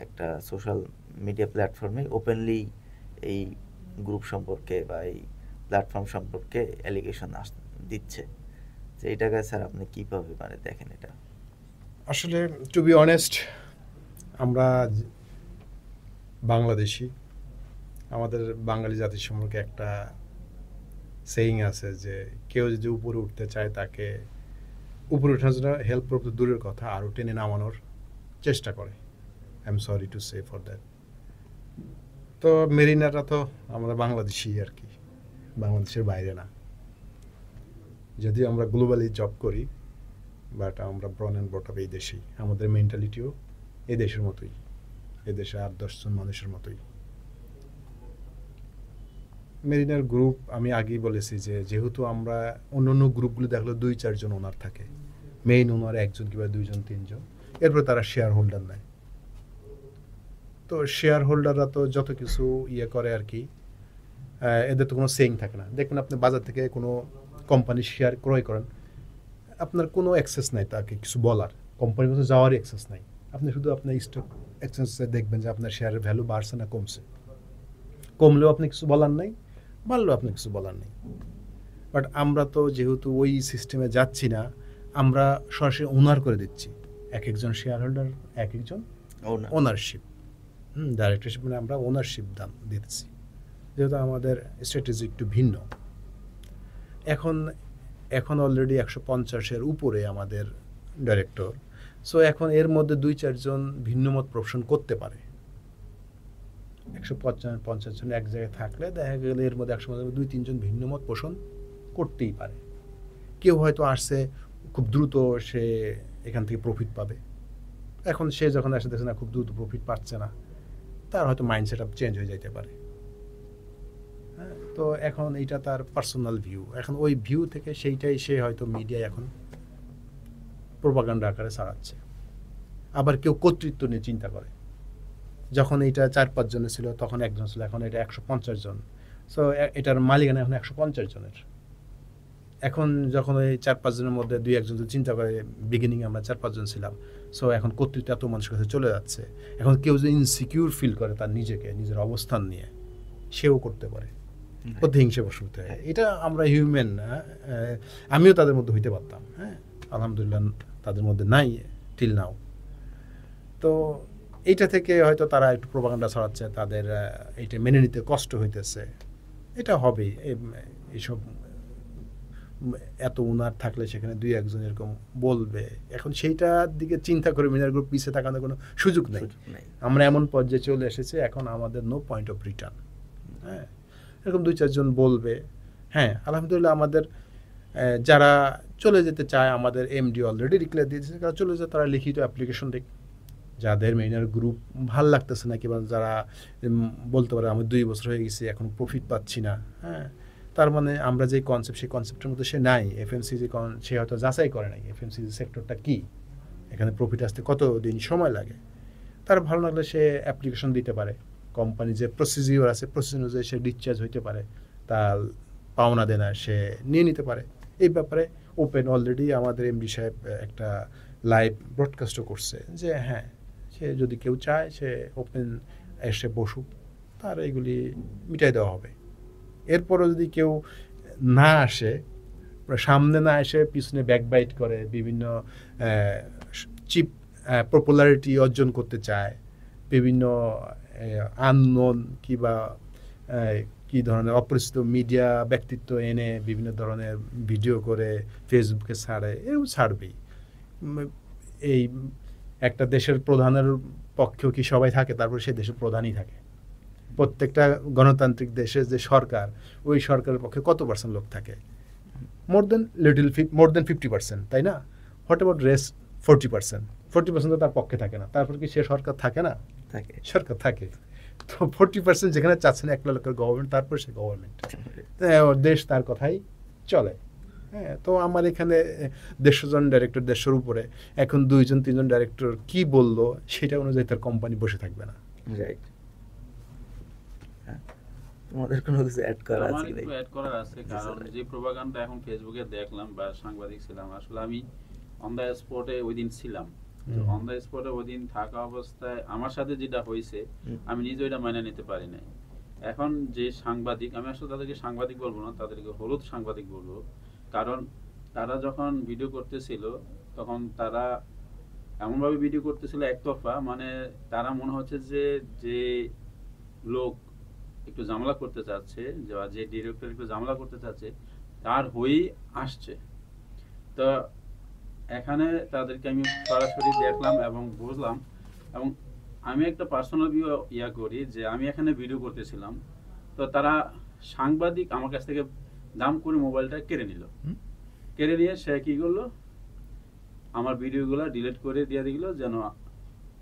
একটা সোশ্যাল মিডিয়া প্ল্যাটফর্মে ওপেনলি এই গ্রুপ সম্পর্কে বা এই প্ল্যাটফর্ম সম্পর্কে অ্যালিগেশন দিচ্ছে, যে এটাকে স্যার আপনি কীভাবে মানে দেখেন এটা?
আসলে টু বি অনেস্ট, আমরা বাংলাদেশি, আমাদের বাঙালি জাতির সম্পর্কে একটা সেইং আছে যে কেউ যদি উপরে উঠতে চায় তাকে উপরে ওঠার জন্য হেল্প করতে দূরের কথা, আরও টেনে নামানোর চেষ্টা করে। I am sorry to say for that. তো মেরিনারা তো আমরা বাংলাদেশি আর কি, বাংলাদেশের বাইরে না। যদিও আমরা গ্লোবালি জব করি, বাট আমরা ব্রন অ্যান্ড ব্রট আপ এই দেশেই। আমাদের মেন্টালিটিও এই দেশের মতোই, এদেশে 8-10 জন মানুষের মতোই। মেরিনার গ্রুপ আমি আগেই বলেছি যে যেহেতু আমরা অন্য গ্রুপগুলো দেখলে 2-4 জন ওনার থাকে, মেইন ওনার 1 জন কিংবা 2 জন 3 জন, এরপর তারা শেয়ার হোল্ডার নেয়। তো শেয়ার হোল্ডাররা তো যত কিছু ইয়ে করে আর কি, এদের তো কোনো সেইং থাকে না। দেখবেন আপনি বাজার থেকে কোনো কোম্পানির শেয়ার ক্রয় করেন, আপনার কোনো অ্যাক্সেস নাই তাকে কিছু বলার, কোম্পানির মধ্যে যাওয়ারই অ্যাক্সেস নাই। আপনি শুধু আপনার স্টক এক্সচেঞ্জে দেখবেন যে আপনার শেয়ারের ভ্যালু বাড়ছে না কমছে। কমলেও আপনি কিছু বলার নাই, বাড়লেও আপনি কিছু বলার নেই। বাট আমরা তো যেহেতু ওই সিস্টেমে যাচ্ছি না, আমরা সরাসরি ওনার করে দিচ্ছি। এক একজন শেয়ার হোল্ডার, এক একজন ওনারশিপ, ডাইরেক্টরশিপ, মানে আমরা ওনারশিপ দাম দিচ্ছি, যেহেতু আমাদের স্ট্র্যাটেজি একটু ভিন্ন। এখন অলরেডি 150-এর উপরে আমাদের ডাইরেক্টর। সো এখন এর মধ্যে 2-4 জন ভিন্ন মত প্রপোশন করতে পারে। 150 জন এক জায়গায় থাকলে দেখা গেলে এর মধ্যে 2-3 জন ভিন্ন মত পোষণ করতেই পারে। কেউ হয়তো আসছে খুব দ্রুত, সে এখান থেকে প্রফিট পাবে। এখন সে যখন আসে দেখছে না খুব দ্রুত প্রফিট পাচ্ছে না, তার হয়তো মাইন্ড সেট আপ চেঞ্জ হয়ে যেতে পারে। হ্যাঁ, তো এখন এইটা তার পার্সোনাল ভিউ। এখন ওই ভিউ থেকে সেইটাই সে হয়তো মিডিয়ায় এখন প্রোপাগান্ডা আকারে ছাড়াচ্ছে। আবার কেউ কর্তৃত্ব নিয়ে চিন্তা করে। যখন এইটা 4-5 জনের ছিল তখন একজন ছিল, এখন এটা 150 জন। সো এটার মালিকানা এখন 150 জনের। এখন যখন ওই 4-5 জনের মধ্যে 2-1 জন চিন্তা করে, বিগিনিং আমরা 4-5 জন ছিলাম, সো এখন কর্তৃত্ব এত মানুষের কাছে চলে যাচ্ছে। এখন কেউ যে ইনসিকিউর ফিল করে তার নিজেকে, নিজের অবস্থান নিয়ে, সেও করতে পারে, প্রতিহিংসা বসতে হয়। এটা আমরা হিউম্যান, আমিও তাদের মধ্যে হইতে পারতাম। হ্যাঁ, আলহামদুলিল্লাহ তাদের মধ্যে নাই টিল নাও। তো এইটা থেকে হয়তো তারা একটু প্রোপাগান্ডা ছড়াচ্ছে, তাদের এইটা মেনে নিতে কষ্ট হইতেছে। এটা হবেই, এইসব এত উনার থাকলে সেখানে 2-1 জন এরকম বলবে। এখন সেইটার দিকে চিন্তা করে মিনার গ্রুপ পিছিয়ে থাকানোর কোনো সুযোগ নেই। আমরা এমন পর্যায়ে চলে এসেছি, এখন আমাদের নো পয়েন্ট অফ রিটার্ন। হ্যাঁ, এরকম 2-4 জন বলবে। হ্যাঁ, আলহামদুলিল্লাহ আমাদের যারা চলে যেতে চায়, আমাদের এমডি অলরেডি ডিক্লেয়ার দিয়েছে যারা চলে যায় তারা লিখিত অ্যাপ্লিকেশন দেখ। যাদের মেইনার গ্রুপ ভাল লাগতেছে না, কিংবা যারা বলতে পারে আমি 2 বছর হয়ে গেছি এখন প্রফিট পাচ্ছি না, হ্যাঁ, তার মানে আমরা যে কনসেপ্ট, সেই কনসেপ্টের মধ্যে সে নাই। এফএমসিজি সে হয়তো যাচাই করে নাই এফএমসিজি সেক্টরটা কী, এখানে প্রফিট আসতে কত দিন সময় লাগে। তার ভালো লাগলে সে অ্যাপ্লিকেশন দিতে পারে। কোম্পানি যে প্রসিজিওর আছে, প্রসিজিওর অনুযায়ী সে ডিসচার্জ হইতে পারে, তার পাওনা দেনা সে নিয়ে নিতে পারে। এই ব্যাপারে ওপেন অলরেডি আমাদের এমডি সাহেব একটা লাইভ ব্রডকাস্টও করছে যে হ্যাঁ, সে যদি কেউ চায় সে ওপেন এসে বসুক, তার এইগুলি মিটাই দেওয়া হবে। এরপরও যদি কেউ না আসে, সামনে না এসে পিছনে ব্যাকবাইট করে, বিভিন্ন চিপ পপুলারিটি অর্জন করতে চায়, বিভিন্ন আননোন কিংবা কী ধরনের অপরিচিত মিডিয়া ব্যক্তিত্ব এনে বিভিন্ন ধরনের ভিডিও করে ফেসবুকে ছাড়ে, এরকম ছাড়বেই। এই একটা দেশের প্রধানের পক্ষেও কি সবাই থাকে? তারপর সে দেশের প্রধানই থাকে। প্রত্যেকটা গণতান্ত্রিক দেশে যে সরকার, ওই সরকারের পক্ষে কত পার্সেন্ট লোক থাকে? মোর দেন 50%, তাই না? What about rest 40%? 40% তো তার পক্ষে থাকে না, তারপর কি সে সরকার থাকে না? থাকে, সরকার থাকে। তো 40% যেখানে চাচ্ছেন 1 লাখের গভর্নমেন্ট, তারপর সে গভর্নমেন্ট, দেশ তার কথাই চলে। হ্যাঁ, তো আমার এখানে 150 জন ডাইরেক্টর, 150-এর উপরে, এখন 2-3 জন ডাইরেক্টর কি বললো সেটা অনুযায়ী তার কোম্পানি বসে থাকবে না।
রাইট। তোমাদের কোনো কিছু অ্যাড করা
আমার
আছে কি
একটু
নাই?
অ্যাড করার আছে,
জি,
কারণ
স্যার।
যে প্রোপাগান্ডা এখন ফেসবুকে দেখলাম বা সাংবাদিক ছিলাম, আসলে আমি অন দ্য স্পটে ওই দিন ছিলাম। অন দ্য স্পটে ওই দিন থাকা অবস্থায় আমার সাথে যেটা হয়েছে
হুম।
আমি নিজে ওইটা মেনে নিতে পারি নাই। এখন যে সাংবাদিক, আমি আসলে তাদেরকে সাংবাদিক বলবো না, তাদেরকে হলুদ সাংবাদিক বলবো, কারণ তারা যখন ভিডিও করতেছিল তখন তারা এমনভাবে ভিডিও করতেছিল একতরফা, মানে তারা মনে হচ্ছে যে যে লোক একটু ঝামেলা করতে চাচ্ছে, যে ডিরেক্টর একটু ঝামেলা করতে চাচ্ছে তার হয়েই আসছে। তো এখানে তাদেরকে আমি সরাসরি দেখলাম এবং বুঝলাম, এবং আমি একটা পার্সোনাল ভিউ করি যে আমি এখানে ভিডিও করতেছিলাম, তো তারা সাংবাদিক আমার কাছ থেকে দাম করে মোবাইলটা কেড়ে নিল। কেড়ে নিয়ে সে কি করলো, আমার ভিডিওগুলো ডিলিট করে দিয়ে দিল, যেন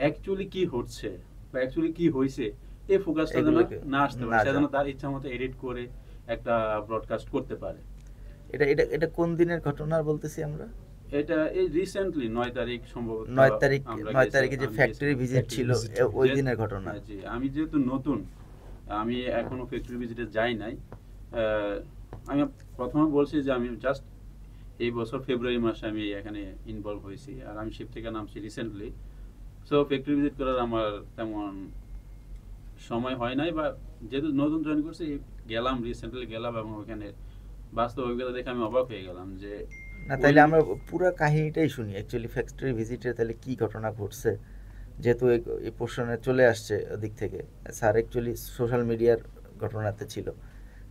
অ্যাকচুয়ালি কি হচ্ছে বা অ্যাকচুয়ালি কি হয়েছে এই ফোকাসটা যেন
এগুলোকে
না আসতে
না
পারে, সে যেন
যায়।
তার ইচ্ছা মতো এডিট করে একটা ব্রডকাস্ট করতে পারে।
এটা এটা এটা কোন দিনের ঘটনা বলতেছি আমরা?
এটা এই রিসেন্টলি 9 তারিখ সম্ভবত
9 তারিখে যে ফ্যাক্টরি ভিজিট ছিল ওই দিনের ঘটনা।
জি, আমি যেহেতু নতুন, আমি এখনো ফ্যাক্টরি ভিজিটে যাই নাই। আমি প্রথমে বলছি যে আমি জাস্ট এই বছর ফেব্রুয়ারি মাসে আমি এখানে ইনভলভ হয়েছি, আর আমি শিপ থেকে নামছি রিসেন্টলি। সো ফ্যাক্টরি ভিজিট করার আমার তেমন সময় হয় নাই, বা যেহেতু নতুন জয়েন করছি গেলাম, রিসেন্টলি গেলাম, এবং ওখানে বাস্তব অভিজ্ঞতা দেখে আমি অবাক হয়ে গেলাম যে
না, তাইলে আমরা পুরো কাহিনীটাই শুনি অ্যাকচুয়ালি ফ্যাক্টরি ভিজিটে তাহলে কি ঘটনা ঘটছে, যেহেতু এই পোর্শনে চলে আসছে ওদিক থেকে। স্যার অ্যাকচুয়ালি সোশ্যাল মিডিয়ার ঘটনাতে ছিল,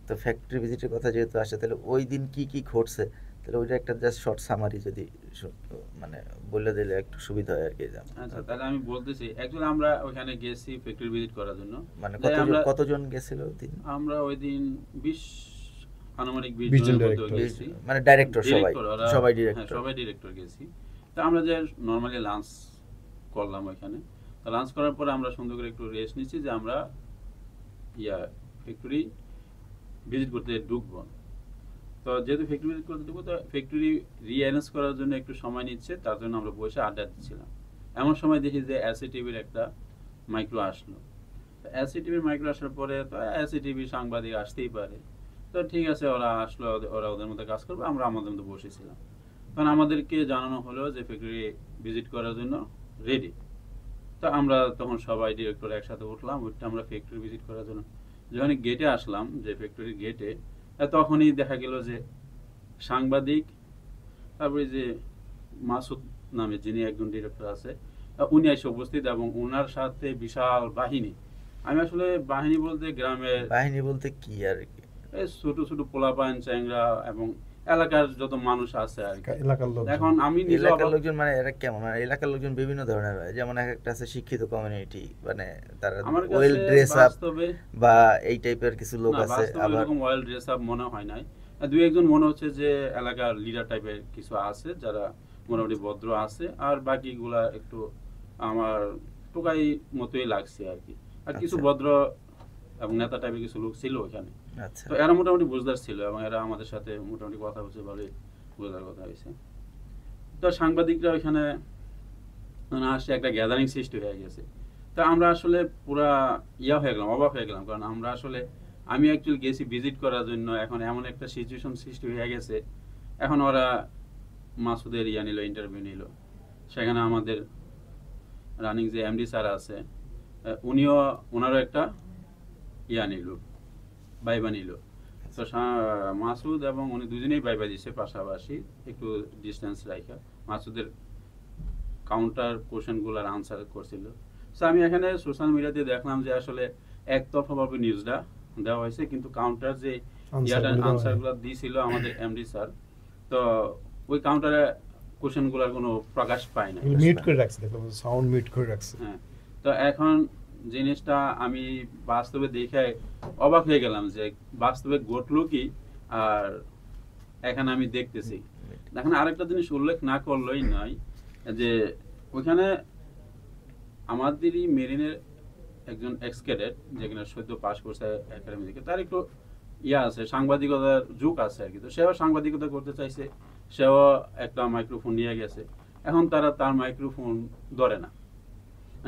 তো ফ্যাক্টরি ভিজিটের কথা যেহেতু আসে, তাহলে ওই দিন কি কি ঘটছে, তাহলে ওইটা একটা জাস্ট শর্ট সামারি যদি মানে বলে দিলে একটু সুবিধা হয় আর কি।
আচ্ছা, তাহলে আমি বলতেছি অ্যাকচুয়ালি আমরা ওখানে গেছি ফ্যাক্টরি ভিজিট করার জন্য।
মানে
তাই আমরা
কতজন গেছিল ওই দিন?
আমরা ওই দিন 20 আনুমানিক 20
20 জন
জনের মতো
director।
গেছি।
মানে ডাইরেক্টর সবাই
Director, ওরা-
সবাই
হ্যাঁ,
ডিরেক্টর।
সবাই ডিরেক্টর গেছি। তো আমরা যে নরমালি লাঞ্চ করলাম ওইখানে, তো লাঞ্চ করার পরে আমরা সুন্দর করে একটু রেস্ট নিচ্ছি যে আমরা ফ্যাক্টরি ভিজিট করতে ঢুকবো। তো যেহেতু ফ্যাক্টরি ভিজিট করতে ঢুকবো, তো ফ্যাক্টরি রিঅ্যারেঞ্জ করার জন্য একটু সময় নিচ্ছে, তার জন্য আমরা বসে আড্ডা দিচ্ছিলাম। এমন সময় দেখি যে এসিটিভির একটা মাইক্রো আসলো। এসিটিভির মাইক্রো আসার পরে তো এসিটিভি সাংবাদিক আসতেই পারে, তো ঠিক আছে, ওরা আসলো, ওরা ওদের মধ্যে কাজ করবে, আমরা আমাদের মধ্যে বসেছিলাম। তখন আমাদেরকে জানানো হলো যে ফ্যাক্টরি ভিজিট করার জন্য রেডি। তো আমরা তখন সবাই ডিরেক্টর একসাথে উঠলাম, উঠতে আমরা ফ্যাক্টরি ভিজিট করার জন্য যখন গেটে আসলাম, যে ফ্যাক্টরির গেটে, তখনই দেখা গেল যে সাংবাদিক, তারপরে যে মাসুদ নামে যিনি একজন ডিরেক্টর আছে, উনি এসে উপস্থিত, এবং ওনার সাথে বিশাল বাহিনী। আমি আসলে বাহিনী বলতে গ্রামের
বাহিনী বলতে কি আর কি?
এই ছোট ছোট পোলাপান চ্যাংরা এবং এলাকার যত মানুষ আছে আর কি।
এলাকার লোক
এখন আমি নিজে
এলাকার
অবাক-
লোকজন মানে এরা কেমন? মানে এলাকার লোকজন বিভিন্ন ধরনের হয়, যেমন এক একটা আছে শিক্ষিত কমিউনিটি, মানে তারা
আমার
ওয়েল
কাছে
ড্রেস আপ
বাস্তবে
বা এই টাইপের কিছু লোক
না,
আছে।
বাস্তবে
আবার
এরকম ওয়েল ড্রেস আপ মনে হয় নাই। দুই একজন মনে হচ্ছে যে এলাকার লিডার টাইপের কিছু আছে, যারা মোটামুটি ভদ্র আছে, আর বাকিগুলা একটু আমার টোকাই মতোই লাগছে আর কি। আর কিছু
আচ্ছা।
ভদ্র এবং নেতা টাইপের কিছু লোক ছিল ওখানে।
আচ্ছা,
তো এরা মোটামুটি বুঝদার ছিল, এবং এরা আমাদের সাথে মোটামুটি কথা বলছে, ভালোই বুঝদার কথা হয়েছে। তো সাংবাদিকরা ওইখানে মানে আসছে, একটা গ্যাদারিং সৃষ্টি হয়ে গেছে। তো আমরা আসলে পুরা হয়ে গেলাম, অবাক হয়ে গেলাম, কারণ আমরা আসলে আমি অ্যাকচুয়ালি গেছি ভিজিট করার জন্য, এখন এমন একটা সিচুয়েশন সৃষ্টি হয়ে গেছে। এখন ওরা মাসুদের নিল, ইন্টারভিউ নিল, সেখানে আমাদের রানিং যে এমডি স্যার আছে, উনিও ওনারও একটা নিল, ভাইবা নিল। তো মাসুদ এবং উনি দুজনেই ভাইবা দিচ্ছে পাশাপাশি, একটু ডিস্টেন্স রাখা। মাসুদের কাউন্টার কোশ্চেনগুলোর আনসার করছিল। সো আমি এখানে সোশ্যাল মিডিয়াতে দেখলাম যে আসলে একতরফাভাবে নিউজটা দেওয়া হয়েছে, কিন্তু কাউন্টার যে আনসারগুলো দিয়েছিল আমাদের এমডি স্যার, তো ওই কাউন্টারে কোশ্চেনগুলোর কোনো প্রকাশ পায় না।
মিউট করে রাখছে, দেখো সাউন্ড মিউট করে রাখছে।
হ্যাঁ, তো এখন জিনিসটা আমি বাস্তবে দেখে অবাক হয়ে গেলাম যে বাস্তবে ঘটলো কি, আর এখানে আমি দেখতেছি। এখন আরেকটা জিনিস উল্লেখ না করলেই নয়, যে ওইখানে আমাদেরই মেরিনের একজন এক্স ক্যাডেট, যেখানে সদ্য পাস করছে একাডেমি থেকে, তার একটু আছে, সাংবাদিকতার যুগ আছে আর কি। তো সেও সাংবাদিকতা করতে চাইছে, সেও একটা মাইক্রোফোন নিয়ে গেছে। এখন তার মাইক্রোফোন ধরে না,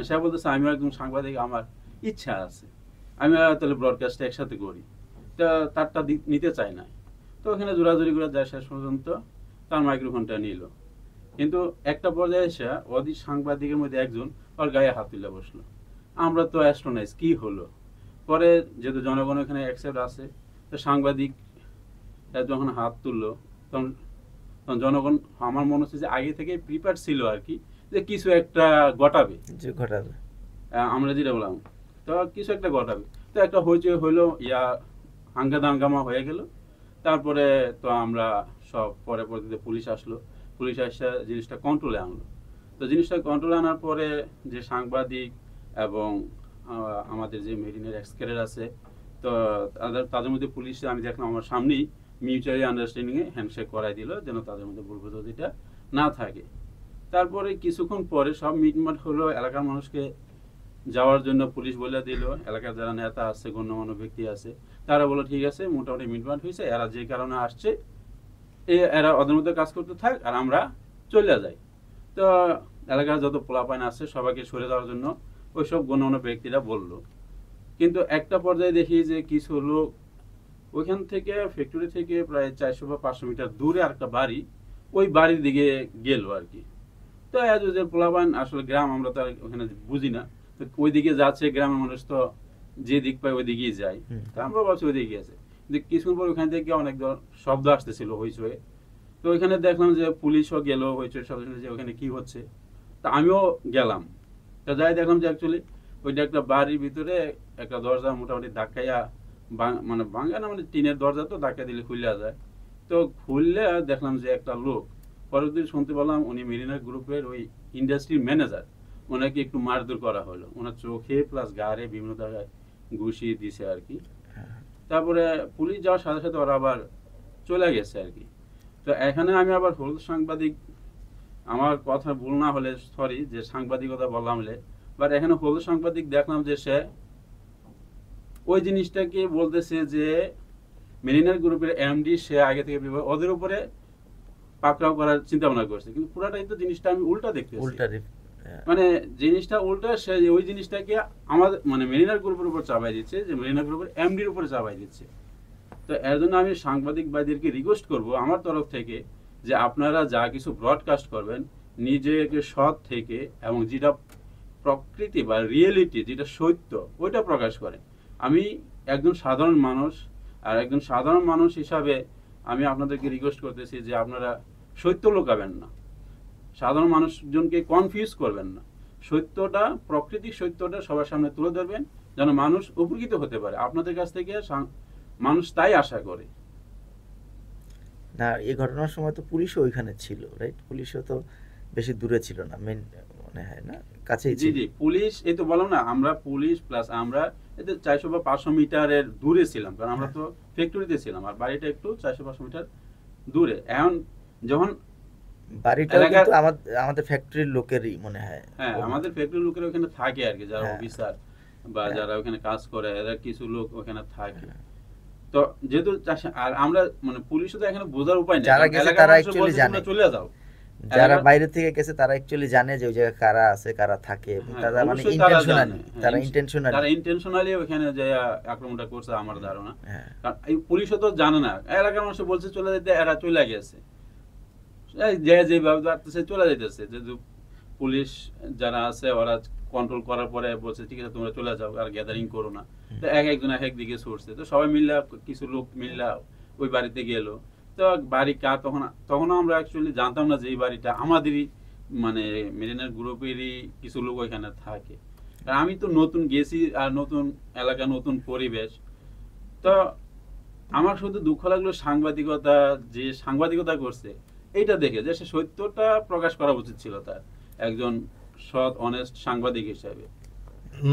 সে বলতেছে আমিও একদম সাংবাদিক, আমার ইচ্ছা আছে, আমি তাহলে ব্রডকাস্টটা একসাথে করি। তা তারটা নিতে চায় না। তো ওখানে জোরাজুরি করে যায়, শেষ পর্যন্ত তার মাইক্রোফোনটা নিল। কিন্তু একটা পর্যায়ে এসে ওদের সাংবাদিকের মধ্যে একজন ওর গায়ে হাত তুলে বসলো। আমরা তো অ্যাস্ট্রোনাইজ, কি হলো? পরে যেহেতু জনগণ এখানে অ্যাকসেপ্ট আছে, তো সাংবাদিক যখন হাত তুললো তখন তখন জনগণ, আমার মনে হচ্ছে যে আগে থেকে প্রিপেয়ার ছিল আর কি, যে কিছু একটা ঘটাবে,
যে ঘটাবে।
আমরা যেটা বললাম, তো কিছু একটা ঘটাবে। তো একটা হইচই হইলো, হাঙ্গামা হয়ে গেল। তারপরে তো আমরা সব পরবর্তীতে পুলিশ আসলো, পুলিশ এসে জিনিসটা কন্ট্রোলে আনলো। তো জিনিসটা কন্ট্রোলে আনার পরে যে সাংবাদিক এবং আমাদের যে মেরিনের এক্সকেরার আছে, তো তাদের মধ্যে পুলিশ, আমি দেখলাম আমার সামনেই মিউচুয়ালি আন্ডারস্ট্যান্ডিংয়ে হ্যান্ডশেক করাই দিল, যেন তাদের মধ্যে ভুল বোঝাবুঝিটা না থাকে। তারপরে কিছুক্ষণ পরে সব মিটমাট হলো, এলাকার মানুষকে যাওয়ার জন্য পুলিশ বলে দিল। এলাকার যারা নেতা আছে, গণ্যমান্য ব্যক্তি আছে, তারা বললো ঠিক আছে, মোটামুটি মিটমাট হয়েছে, এরা যে কারণে আসছে এরা ওদের মধ্যে কাজ করতে থাক, আর আমরা চলে যাই। তো এলাকার যত পোলাপাইন আছে সবাইকে সরে যাওয়ার জন্য ওইসব গণ্যমান্য ব্যক্তিরা বলল। কিন্তু একটা পর্যায়ে দেখি যে কিছু লোক ওইখান থেকে, ফ্যাক্টরি থেকে প্রায় 400 বা 500 মিটার দূরে আরেকটা বাড়ি, ওই বাড়ির দিকে গেল আর কি। তো যে পোলাপাইন, আসলে গ্রাম আমরা তো ওখানে বুঝি না, তো ওই দিকে যাচ্ছে, গ্রামের মানুষ তো যে দিক পায় ওই দিকেই যায়। তো আমরা ভাবছি ওই দিকে গেছে, কিন্তু কিছুক্ষণ পর ওখান থেকে অনেক শব্দ আসতেছিল হইচয়ে। তো ওইখানে দেখলাম যে পুলিশও গেল, হইচয়ের সাথে যে ওখানে কি হচ্ছে। তা আমিও গেলাম, তা যাই দেখলাম যে অ্যাকচুয়ালি ওইটা একটা বাড়ির ভিতরে একটা দরজা মোটামুটি ধাক্কাইয়া, মানে ভাঙা না, মানে টিনের দরজা, তো ধাক্কা দিলে খুলে যায়। তো খুললে দেখলাম যে একটা লোক, পরবর্তী শুনতে পেলাম উনি মেরিনা গ্রুপের ওই ইন্ডাস্ট্রির ম্যানেজার, ওনাকে একটু মারধর করা হলো, ওনার চোখে প্লাস গাড়ে বিভিন্ন জায়গায় ঘুষি দিছে আর কি। তারপরে পুলিশ যাওয়ার সাথে সাথে ওরা আবার চলে গেছে আর কি। তো এখানে আমি আবার হলুদ সাংবাদিক, আমার কথা ভুল না হলে সরি, যে সাংবাদিকতা বললাম হলে, বাট এখানে হলুদ সাংবাদিক দেখলাম যে সে ওই জিনিসটাকে বলতেছে যে মেরিনার গ্রুপের এমডি, সে আগে থেকে ওদের উপরে পাকড়াও করার চিন্তা ভাবনা করছে, কিন্তু পুরাটাই তো জিনিসটা আমি উল্টা দেখতেছি। মানে জিনিসটা উল্টা, সে ওই জিনিসটাকে আমাদের মানে মেরিনার গ্রুপের উপর চাপাই দিচ্ছে, যে মেরিনার গ্রুপের এমডির উপরে চাপাই দিচ্ছে। তো এর জন্য আমি সাংবাদিক ভাইদেরকে রিকোয়েস্ট করব আমার তরফ থেকে, যে আপনারা যা কিছু ব্রডকাস্ট করবেন নিজেকে সৎ থেকে, এবং যেটা প্রকৃতি বা রিয়েলিটি, যেটা সত্য, ওইটা প্রকাশ করেন। আমি একজন সাধারণ মানুষ, আর একজন সাধারণ মানুষ হিসাবে আমি আপনাদেরকে রিকোয়েস্ট করতেছি যে আপনারা সত্য লুকাবেন না, সাধারণ মানুষজনকে কনফিউজ করবেন না, সত্যটা, প্রকৃতিক সত্যটা সবার সামনে তুলে ধরবেন, যেন মানুষ উপকৃত হতে পারে। আপনাদের কাছ থেকে মানুষ তাই আশা করে।
না, এই ঘটনার সময় তো পুলিশও ওইখানে ছিল, রাইট? পুলিশও তো বেশি দূরে ছিল না, মেন মনে হয় না, কাছেই ছিল।
জি, পুলিশ, এই তো বললাম না, আমরা পুলিশ প্লাস আমরা এতে 400 বা 500 মিটারের দূরে ছিলাম, কারণ আমরা তো ফ্যাক্টরিতে ছিলাম, আর বাড়িটা একটু 400-500 মিটার দূরে। এখন যখন
বাড়িটা কিন্তু আমাদের ফ্যাক্টরির লোকেরই মনে হয়।
হ্যাঁ, আমাদের ফ্যাক্টরির লোকেরা ওখানে থাকে আর কি, যারা অফিসার বা যারা ওখানে কাজ করে, এরা কিছু লোক ওখানে থাকে। তো যেহেতু আর আমরা মানে পুলিশও তো এখানে বোঝার উপায় নেই,
যারা গেছে তারা অ্যাকচুয়ালি জানে,
চলে যাও,
যারা বাইরে থেকে গেছে তারা অ্যাকচুয়ালি জানে যে ওই জায়গায় কারা আছে, কারা থাকে, তারা মানে
ইন্টেনশনালি ওখানে যে আক্রমণটা করছে আমার ধারণা। কারণ এই পুলিশও তো জানে না, এলাকার মানুষ বলছে চলে যেতে, এরা চলে গেছে, যেভাবে যাচ্ছে চলে যাইতেছে। যেহেতু পুলিশ যারা আছে ওরা কন্ট্রোল করার পরে বলছে ঠিক আছে তোমরা চলে যাও, আর গ্যাদারিং করো না। তো একজন এক দিকে ছুটছে, তো সবাই মিল্লা, কিছু লোক মিল্লা ওই বাড়িতে গেল। তো বাড়ি কার, তখন আমরা অ্যাকচুয়ালি জানতাম না যে এই বাড়িটা আমাদেরই, মানে মেরিনার গ্রুপেরই কিছু লোক ওইখানে থাকে। আমি তো নতুন গেছি, আর নতুন এলাকা, নতুন পরিবেশ। তো আমার শুধু দুঃখ লাগলো সাংবাদিকতা, যে সাংবাদিকতা করছে এইটা দেখে, যে সে সত্যটা প্রকাশ করা উচিত ছিল তার, একজন সৎ অনেস্ট সাংবাদিক হিসেবে।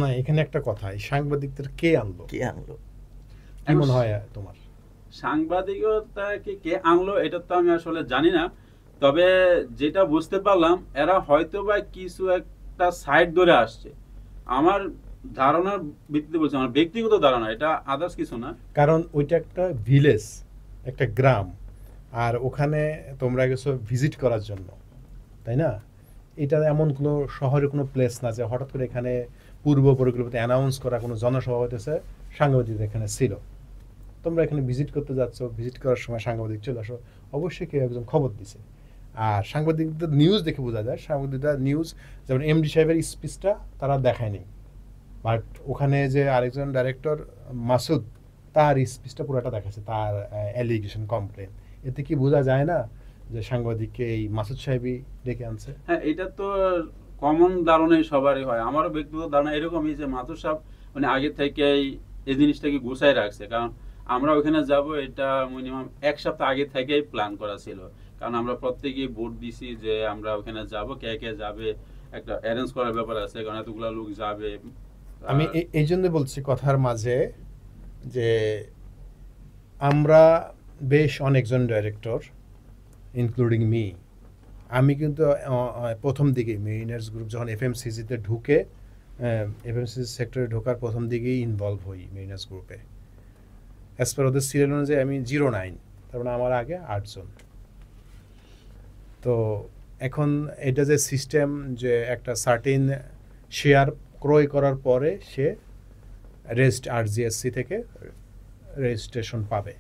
না, এখানে একটা কথা, এই সাংবাদিকদের কে আনলো কি মনে হয় তোমার?
সাংবাদিকতাকে কে আনলো এটা তো আমি আসলে জানি না, তবে যেটা বুঝতে পারলাম এরা হয়তো বা কিছু একটা সাইড ধরে আসছে। আমার ধারণার ভিত্তিতে বলছি, আমার ব্যক্তিগত ধারণা, এটা আদার্স কিছু না।
কারণ ওইটা একটা ভিলেজ, একটা গ্রাম, আর ওখানে তোমরা গেছো ভিজিট করার জন্য, তাই না? এটা এমন কোনো শহরের কোনো প্লেস না যে হঠাৎ করে এখানে পূর্ব পরিকল্পিত অ্যানাউন্স করা কোনো জনসভা হইতেছে, সাংবাদিক এখানে ছিল। তোমরা এখানে ভিজিট করতে যাচ্ছ, ভিজিট করার সময় সাংবাদিক চলে আসো, অবশ্যই কেউ একজন খবর দিছে। আর সাংবাদিকদের নিউজ দেখে বোঝা যায়, সাংবাদিকরা নিউজ যেমন এমডি সাহেবের স্পিচটা তারা দেখায়নি, বাট ওখানে যে আরেকজন ডাইরেক্টর মাসুদ, তার স্পিচটা পুরোটা দেখাচ্ছে, তার অ্যালিগেশন, কমপ্লেন। এতে কি বোঝা যায় না যে সাংবাদিককে এই মাসুদ সাহেবই ডেকে আনছে?
হ্যাঁ, এটা তো কমন ধারণাই সবারই হয়। আমারও ব্যক্তিগত ধারণা এরকমই যে মাথুর সাহেব মানে আগে থেকেই এই জিনিসটাকে গুছাই রাখছে, কারণ আমরা ওখানে যাব এটা মিনিমাম 1 সপ্তাহ আগে থেকেই প্ল্যান করা ছিল, কারণ আমরা প্রত্যেকেই ভোট দিছি যে আমরা ওখানে যাব, কে কে যাবে একটা অ্যারেঞ্জ করার ব্যাপার আছে, কারণ এতগুলো লোক যাবে।
আমি এই জন্য বলছি কথার মাঝে যে আমরা বেশ অনেকজন ডাইরেক্টর, ইনক্লুডিং মি, আমি কিন্তু প্রথম দিকেই মিলিয়নার্স গ্রুপ যখন এফএমসিজিতে ঢুকে, এফএমসিজি সেক্টরে ঢোকার প্রথম দিকেই ইনভলভ হই মিলিয়নার্স গ্রুপে। অ্যাজ পার ওদের সিরিয়াল অনুযায়ী আমি 09, তার মানে আমার আগে 8 জন। তো এখন এটা যে সিস্টেম যে একটা সার্টেন শেয়ার ক্রয় করার পরে সে আরজিএসসি থেকে রেজিস্ট্রেশন পাবে,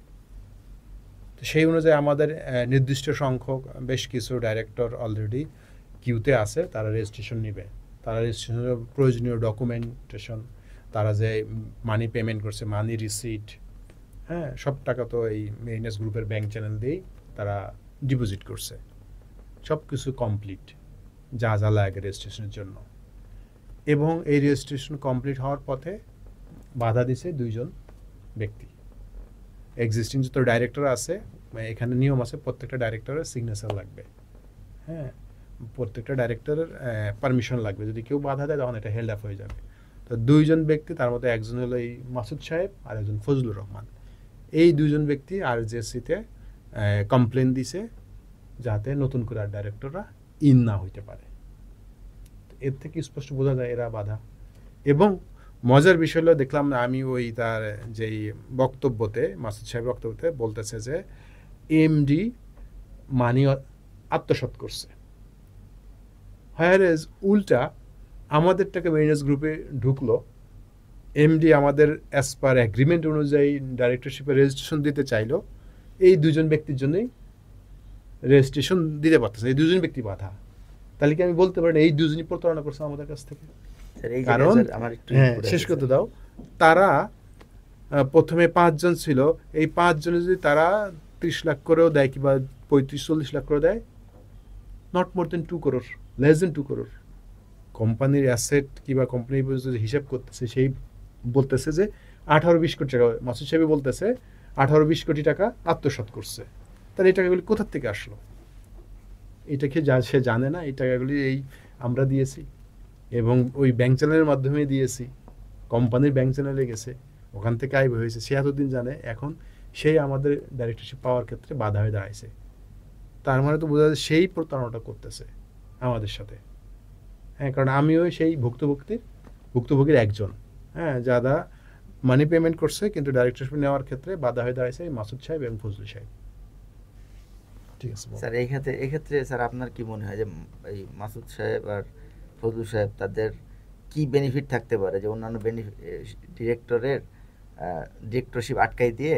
তো সেই অনুযায়ী আমাদের নির্দিষ্ট সংখ্যক বেশ কিছু ডাইরেক্টর অলরেডি কিউতে আছে, তারা রেজিস্ট্রেশন নেবে। তারা রেজিস্ট্রেশনের প্রয়োজনীয় ডকুমেন্টেশন, তারা যে মানি পেমেন্ট করছে, মানি রিসিট, হ্যাঁ, সব টাকা তো এই মেরিনাস গ্রুপের ব্যাংক চ্যানেল দিয়েই তারা ডিপোজিট করছে। সব কিছু কমপ্লিট, যা যা লাগে রেজিস্ট্রেশনের জন্য। এবং এই রেজিস্ট্রেশন কমপ্লিট হওয়ার পথে বাধা দিছে 2 জন ব্যক্তি। এক্সিস্টিং যত ডাইরেক্টর আছে, এখানে নিয়ম আছে প্রত্যেকটা ডাইরেক্টরের সিগনেচার লাগবে, হ্যাঁ, প্রত্যেকটা ডাইরেক্টরের পারমিশন লাগবে। যদি কেউ বাধা দেয় তখন এটা হেল্ড আপ হয়ে যাবে। তো 2 জন ব্যক্তি, তার মধ্যে একজন হলো এই মাসুদ সাহেব আর একজন ফজলুর রহমান, এই 2 জন ব্যক্তি আরজিএসসিতে কমপ্লেন দিছে যাতে নতুন করে আর ডাইরেক্টররা ইন না হইতে পারে। এর থেকে স্পষ্ট বোঝা যায় এরা বাধা। এবং মজার বিষয় হলো, দেখলাম আমি ওই তার যেই বক্তব্যতে, মাসুদ সাহেব বক্তব্যতে বলতেছে যে এমডি মানি আত্মসাৎ করছে, হায়ারেজ উল্টা আমাদের টাকা মেরিনাস গ্রুপে ঢুকলো, এমডি আমাদের অ্যাজ পার অ্যাগ্রিমেন্ট অনুযায়ী ডাইরেক্টরশিপে রেজিস্ট্রেশন দিতে চাইলো, এই 2 জন ব্যক্তির জন্যই রেজিস্ট্রেশন দিতে পারতেছে, এই 2 জন ব্যক্তি বাধা। তাহলে কি আমি বলতে পারি না এই 2 জনই প্রতারণা করছে আমাদের কাছ থেকে? কারণ শেষ করতে দাও, তারা প্রথমে 5 জন ছিল, এই 5 জনে যদি তারা 30 লাখ করেও দেয় কিংবা 35-40 লাখ করে দেয়, not more then 2 crore, less than 2 crore. কোম্পানির অ্যাসেট কিংবা কোম্পানির যদি হিসাব করতেছে, সেই বলতেছে যে 18-20 কোটি টাকা, মাসুদ সাহেব বলতেছে 18-20 কোটি টাকা আত্মসাৎ করছে। তাহলে এই টাকাগুলি কোথার থেকে আসলো? এটাকে সে জানে না, এই টাকাগুলি এই আমরা দিয়েছি এবং ওই ব্যাংক চ্যানেলের মাধ্যমে দিয়েছি, কোম্পানির ব্যাংক চ্যানেলে গেছে, ওখান থেকে আয় হয়েছে, সে এতদিন জানে। এখন সেই আমাদের ডাইরেক্টরশিপ পাওয়ার ক্ষেত্রে বাধা হয়ে দাঁড়াইছে। তার মানে তো বোঝা যায় সেই প্রতারণাটা করতেছে আমাদের সাথে, হ্যাঁ, কারণ আমিও সেই ভুক্তভোগীর একজন, হ্যাঁ, যারা মানি পেমেন্ট করছে কিন্তু ডাইরেক্টরশিপ নেওয়ার ক্ষেত্রে বাধা হয়ে দাঁড়াইছে মাসুদ সাহেব এবং ফজলু সাহেব। ঠিক আছে
স্যার, এই ক্ষেত্রে স্যার আপনার কি মনে হয় যে এই মাসুদ সাহেব আর ফজলু সাহেব তাদের কি বেনিফিট থাকতে পারে, যে অন্যান্য ডিরেক্টরশিপ আটকাই দিয়ে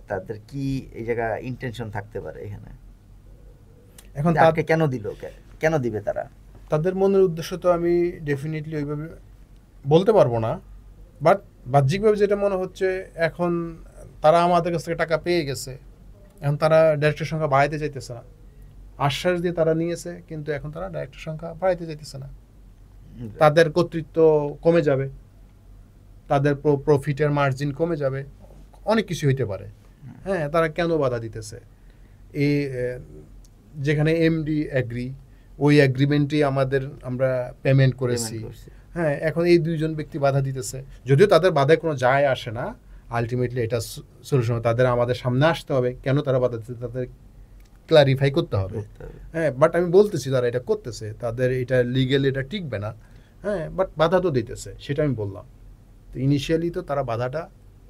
তাদের কি এই জায়গা ইন্টেনশন থাকতে পারে এখানে? এখন তাকে কেন দিবে তারা?
তাদের মনের উদ্দেশ্য তো আমি ডেফিনেটলি ওইভাবে বলতে পারবো না, বাট বাহ্যিকভাবে যেটা মনে হচ্ছে, এখন তারা আমাদের কাছ থেকে টাকা পেয়ে গেছে, এখন তারা ডাইরেক্টর সংখ্যা বাড়াইতে চাইতেছে না। আশ্বাস দিয়ে তারা নিয়েছে, কিন্তু এখন তারা ডাইরেক্টর সংখ্যা বাড়াইতে চাইতেছে না। তাদের কর্তৃত্ব কমে যাবে, তাদের প্রফিটের মার্জিন কমে যাবে, অনেক কিছু হইতে পারে। হ্যাঁ, তারা কেন বাধা দিতেছে? এই যেখানে এমডি অ্যাগ্রি, ওই অ্যাগ্রিমেন্টই আমরা পেমেন্ট করেছি, হ্যাঁ, এখন এই 2 জন ব্যক্তি বাধা দিতেছে, যদিও তাদের বাধায় কোনো যায় আসে না। আলটিমেটলি এটা সলিউশন, তাদের আমাদের সামনে আসতে হবে, কেন তারা বাধা দিচ্ছে তাদের ক্লারিফাই করতে হবে, হ্যাঁ। বাট আমি বলতেছি তারা এটা করতেছে, তাদের এটা লিগ্যালি এটা টিকবে না, হ্যাঁ, বাট বাধা তো দিতেছে, সেটা আমি বললাম। তো ইনিশিয়ালি তো তারা বাধাটা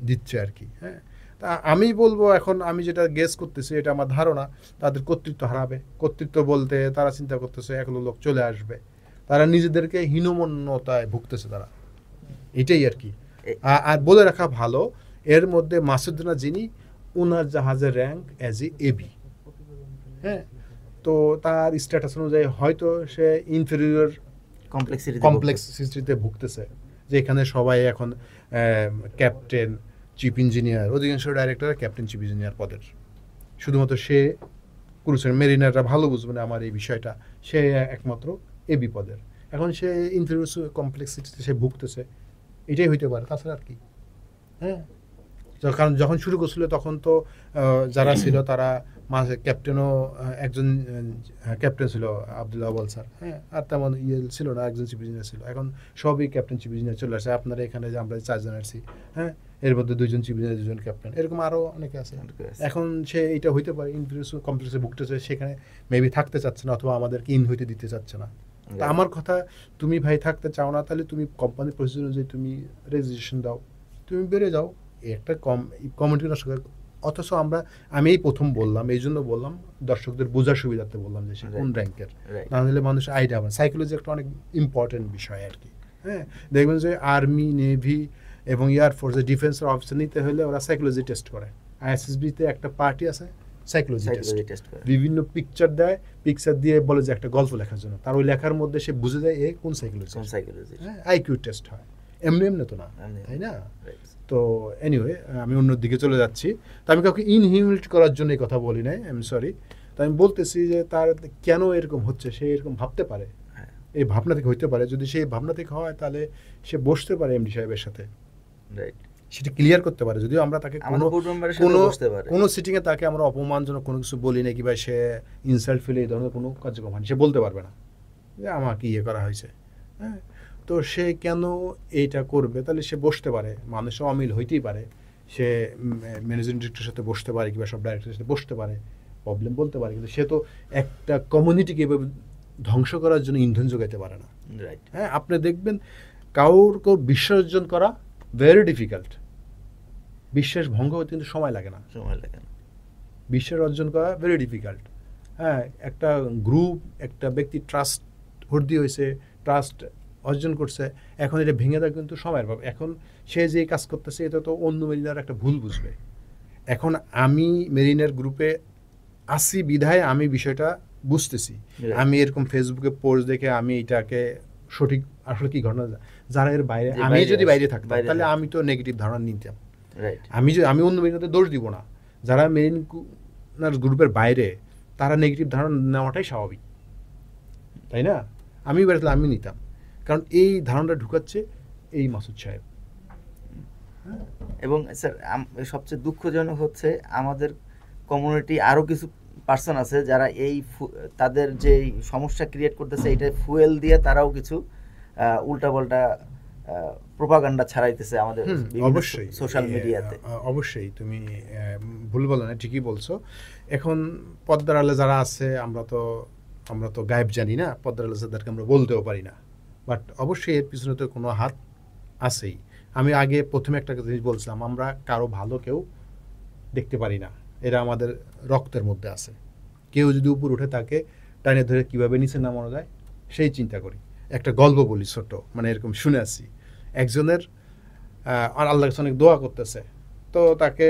দিচ্ছে আর কি, হ্যাঁ। তা আমি বলবো, এখন আমি যেটা গেস করতেছি, এটা আমার ধারণা, তাদের কর্তৃত্ব হারাবে। কর্তৃত্ব বলতে তারা চিন্তা করতেছে একলো লোক চলে আসবে, তারা নিজেদেরকে হীনমন্যতায় ভুগতেছে তারা, এটাই আর কি। আর বলে রাখা ভালো, এর মধ্যে মাসুদ রানা যিনি, ওনার জাহাজের র্যাঙ্ক অ্যাজ এ এবি। হ্যাঁ, তো তার স্ট্যাটাস অনুযায়ী হয়তো সে ইনফেরিয়র কমপ্লেক্সিটিতে ভুগতেছে, যে এখানে সবাই এখন ক্যাপ্টেন, চিফ ইঞ্জিনিয়ার, অধিকাংশ ডাইরেক্টর ক্যাপ্টেন চিফ ইঞ্জিনিয়ার পদের। শুধুমাত্র সে ক্রুজের মেরিনাররা ভালো বুঝবে না আমার এই বিষয়টা, সে একমাত্র এবি পদের। এখন সে ইনফেরিয়র কমপ্লেক্সিটিতে সে ভুগতেছে, এটাই হইতে পারে, তাছাড়া আর কি। হ্যাঁ, কারণ যখন শুরু করছিল তখন তো যারা ছিল তারা ক্যাপ্টেনও একজন ক্যাপ্টেন ছিল আব্দুল্লাহ আউয়াল স্যার, হ্যাঁ, আর তেমন ইয়ে ছিল না, একজন চিফ ইঞ্জিনিয়ার ছিল। এখন সবই ক্যাপ্টেন চিফ ইঞ্জিনিয়ার চলে আসে। আপনারা এখানে যে আমরা 4 জন আছি, হ্যাঁ, এর মধ্যে 2 জন চিফ ইঞ্জিনিয়ার, 2 জন ক্যাপ্টেন, এরকম আরও অনেকে আছে। এখন সে এইটা হইতে পারে ইনফিরিয়র কমপ্লেক্সে ভুগতেছে, সেখানে মেবি থাকতে চাচ্ছে না, অথবা আমাদেরকে ইন হইতে দিতে চাচ্ছে না। তা আমার কথা, তুমি ভাই থাকতে চাও না, তাহলে তুমি কোম্পানির প্রসিডিউর অনুযায়ী তুমি রেজিস্ট্রেশন দাও, তুমি বেড়ে যাও। একটা কমিউনিটি নষ্ট করে। অথচ আমি এই প্রথম বললাম, এই জন্য বললাম দর্শকদের বোঝার সুবিধার্থে বললাম যে সে কোন র্যাঙ্কের, না হলে মানুষ আইডিয়া হবে। সাইকোলজি একটা অনেক ইম্পর্টেন্ট বিষয় আর কি। হ্যাঁ, দেখবেন যে আর্মি, নেভি এবং এয়ারফোর্সে ডিফেন্সের অফিসার নিতে হলে ওরা সাইকোলজি টেস্ট করে। আইএসএসবিতে একটা পার্টি আছে সাইকোলজি টেস্ট, বিভিন্ন পিকচার দেয়, পিকচার দিয়ে বলে যে একটা গল্প লেখার জন্য, তার ওই লেখার মধ্যে সে বুঝে যায় এ কোন সাইকোলজি। হ্যাঁ, আইকিউ টেস্ট হয়, এমনি তো না, তাই না? তো এনিওয়ে, আমি অন্য দিকে চলে যাচ্ছি। তো আমি কাউকে ইনহিউমিলিট করার জন্য এই কথা বলি নাই, আই এম সরি। তো আমি বলতেছি যে তার কেন এরকম হচ্ছে, সে এরকম ভাবতে পারে, এই ভাবনা থেকে হইতে পারে। যদি সেই ভাবনা থেকে হয় তাহলে সে বসতে পারে এমডি সাহেবের সাথে, সেটা ক্লিয়ার করতে পারে। যদিও আমরা তাকে কোনো সিটিংয়ে তাকে আমরা অপমানজনক কোনো কিছু বলি না, কিংবা সে ইনসাল্ট ফেলে এই ধরনের কোনো কার্যক্রম হয়, সে বলতে পারবে না যে আমাকে ইয়ে করা হয়েছে। হ্যাঁ, তো সে কেন এইটা করবে? তাহলে সে বসতে পারে, মানুষের অমিল হইতেই পারে, সে ম্যানেজিং ডিরেক্টরের সাথে বসতে পারে, কিংবা সব ডাইরেক্টরের সাথে বসতে পারে, প্রবলেম বলতে পারে, কিন্তু সে তো একটা কমিউনিটিকে এভাবে ধ্বংস করার জন্য ইন্ধন যোগাইতে পারে না। হ্যাঁ, আপনি দেখবেন কাউকে বিশ্বাস অর্জন করা ভেরি ডিফিকাল্ট। বিশ্বাস ভঙ্গ হতে কিন্তু সময় লাগে না। বিশ্বাস অর্জন করা ভেরি ডিফিকাল্ট। হ্যাঁ, একটা গ্রুপ, একটা ব্যক্তি ট্রাস্ট ভর্তি হয়েছে, ট্রাস্ট অর্জন করছে, এখন এটা ভেঙে দেওয়া কিন্তু সময়ের ভাব। এখন সে যে কাজ করতেছে এটা তো অন্য মেরিনার একটা ভুল বুঝবে। এখন আমি মেরিনার গ্রুপে আসি বিধায় আমি বিষয়টা বুঝতেছি। আমি এরকম ফেসবুকে পোস্ট দেখে আমি এটাকে সঠিক আসলে কি ঘটনা, যারা এর বাইরে, আমি যদি বাইরে থাকতাম তাহলে আমি তো নেগেটিভ ধারণা নিতাম। আমি অন্য মেরিনারদের দোষ দিব না, যারা মেরিনার গ্রুপের বাইরে তারা নেগেটিভ ধারণা নেওয়াটাই স্বাভাবিক, তাই না? আমি বেরোলে আমি নিতাম, কারণ এই ধারণাটা ঢুকাচ্ছে এই মাসুদ সাহেব।
এবং স্যার সবচেয়ে দুঃখজনক হচ্ছে আমাদের কমিউনিটি আরও কিছু পার্সন আছে যারা এই তাদের যে সমস্যা ক্রিয়েট করতেছে এইটা ফুয়েল দিয়ে তারাও কিছু উল্টাপাল্টা প্রোপাগান্ডা ছড়াইতেছে আমাদের
অবশ্যই
সোশ্যাল মিডিয়াতে।
অবশ্যই তুমি ভুল বলো না, ঠিকই বলছো। এখন পর্দার আলে যারা আছে, আমরা তো গায়েব জানি না, পর্দার আলে যাদেরকে আমরা বলতেও পারি না, বাট অবশ্যই এর পিছনে তো কোনো হাত আছেই। আমি আগে প্রথমে একটা জিনিস বলছিলাম, আমরা কারো ভালো কেউ দেখতে পারি না, এরা আমাদের রক্তের মধ্যে আছে। কেউ যদি উপর উঠে তাকে টানে ধরে কীভাবে নিচে নামানো যায় সেই চিন্তা করি। একটা গল্প বলি ছোট, মানে এরকম শুনে আসছি, একজনের আল্লাহর কাছে অনেক দোয়া করতেছে, তো তাকে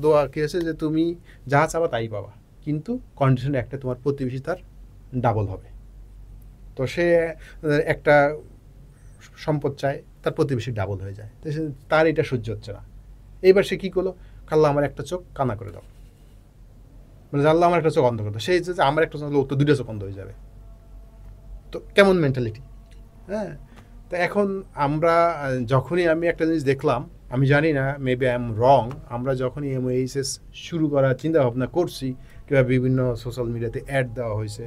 দোয়া কী হয়েছে যে তুমি যা চাবা তাই পাবা, কিন্তু কন্ডিশন একটা, তোমার প্রতিবেশী তার ডাবল হবে। তো সে একটা সম্পদ চায়, তার প্রতিবেশী ডাবল হয়ে যায়, তো তার এটা সহ্য হচ্ছে না। এইবার সে কী করলো, আল্লাহ আমার একটা চোখ কানা করে দাও, মানে আল্লাহ আমার একটা চোখ অন্ধ করে দাও। সেই যে আমার একটা চোখ তো 2টা চোখ অন্ধ হয়ে যাবে। তো কেমন মেন্টালিটি? হ্যাঁ, তো এখন আমরা যখনই আমি একটা জিনিস দেখলাম, আমি জানি না, মেবি আই এম রং, আমরা যখনই MOHS শুরু করার চিন্তা ভাবনা করছি, কিংবা বিভিন্ন সোশ্যাল মিডিয়াতে অ্যাড দেওয়া হয়েছে,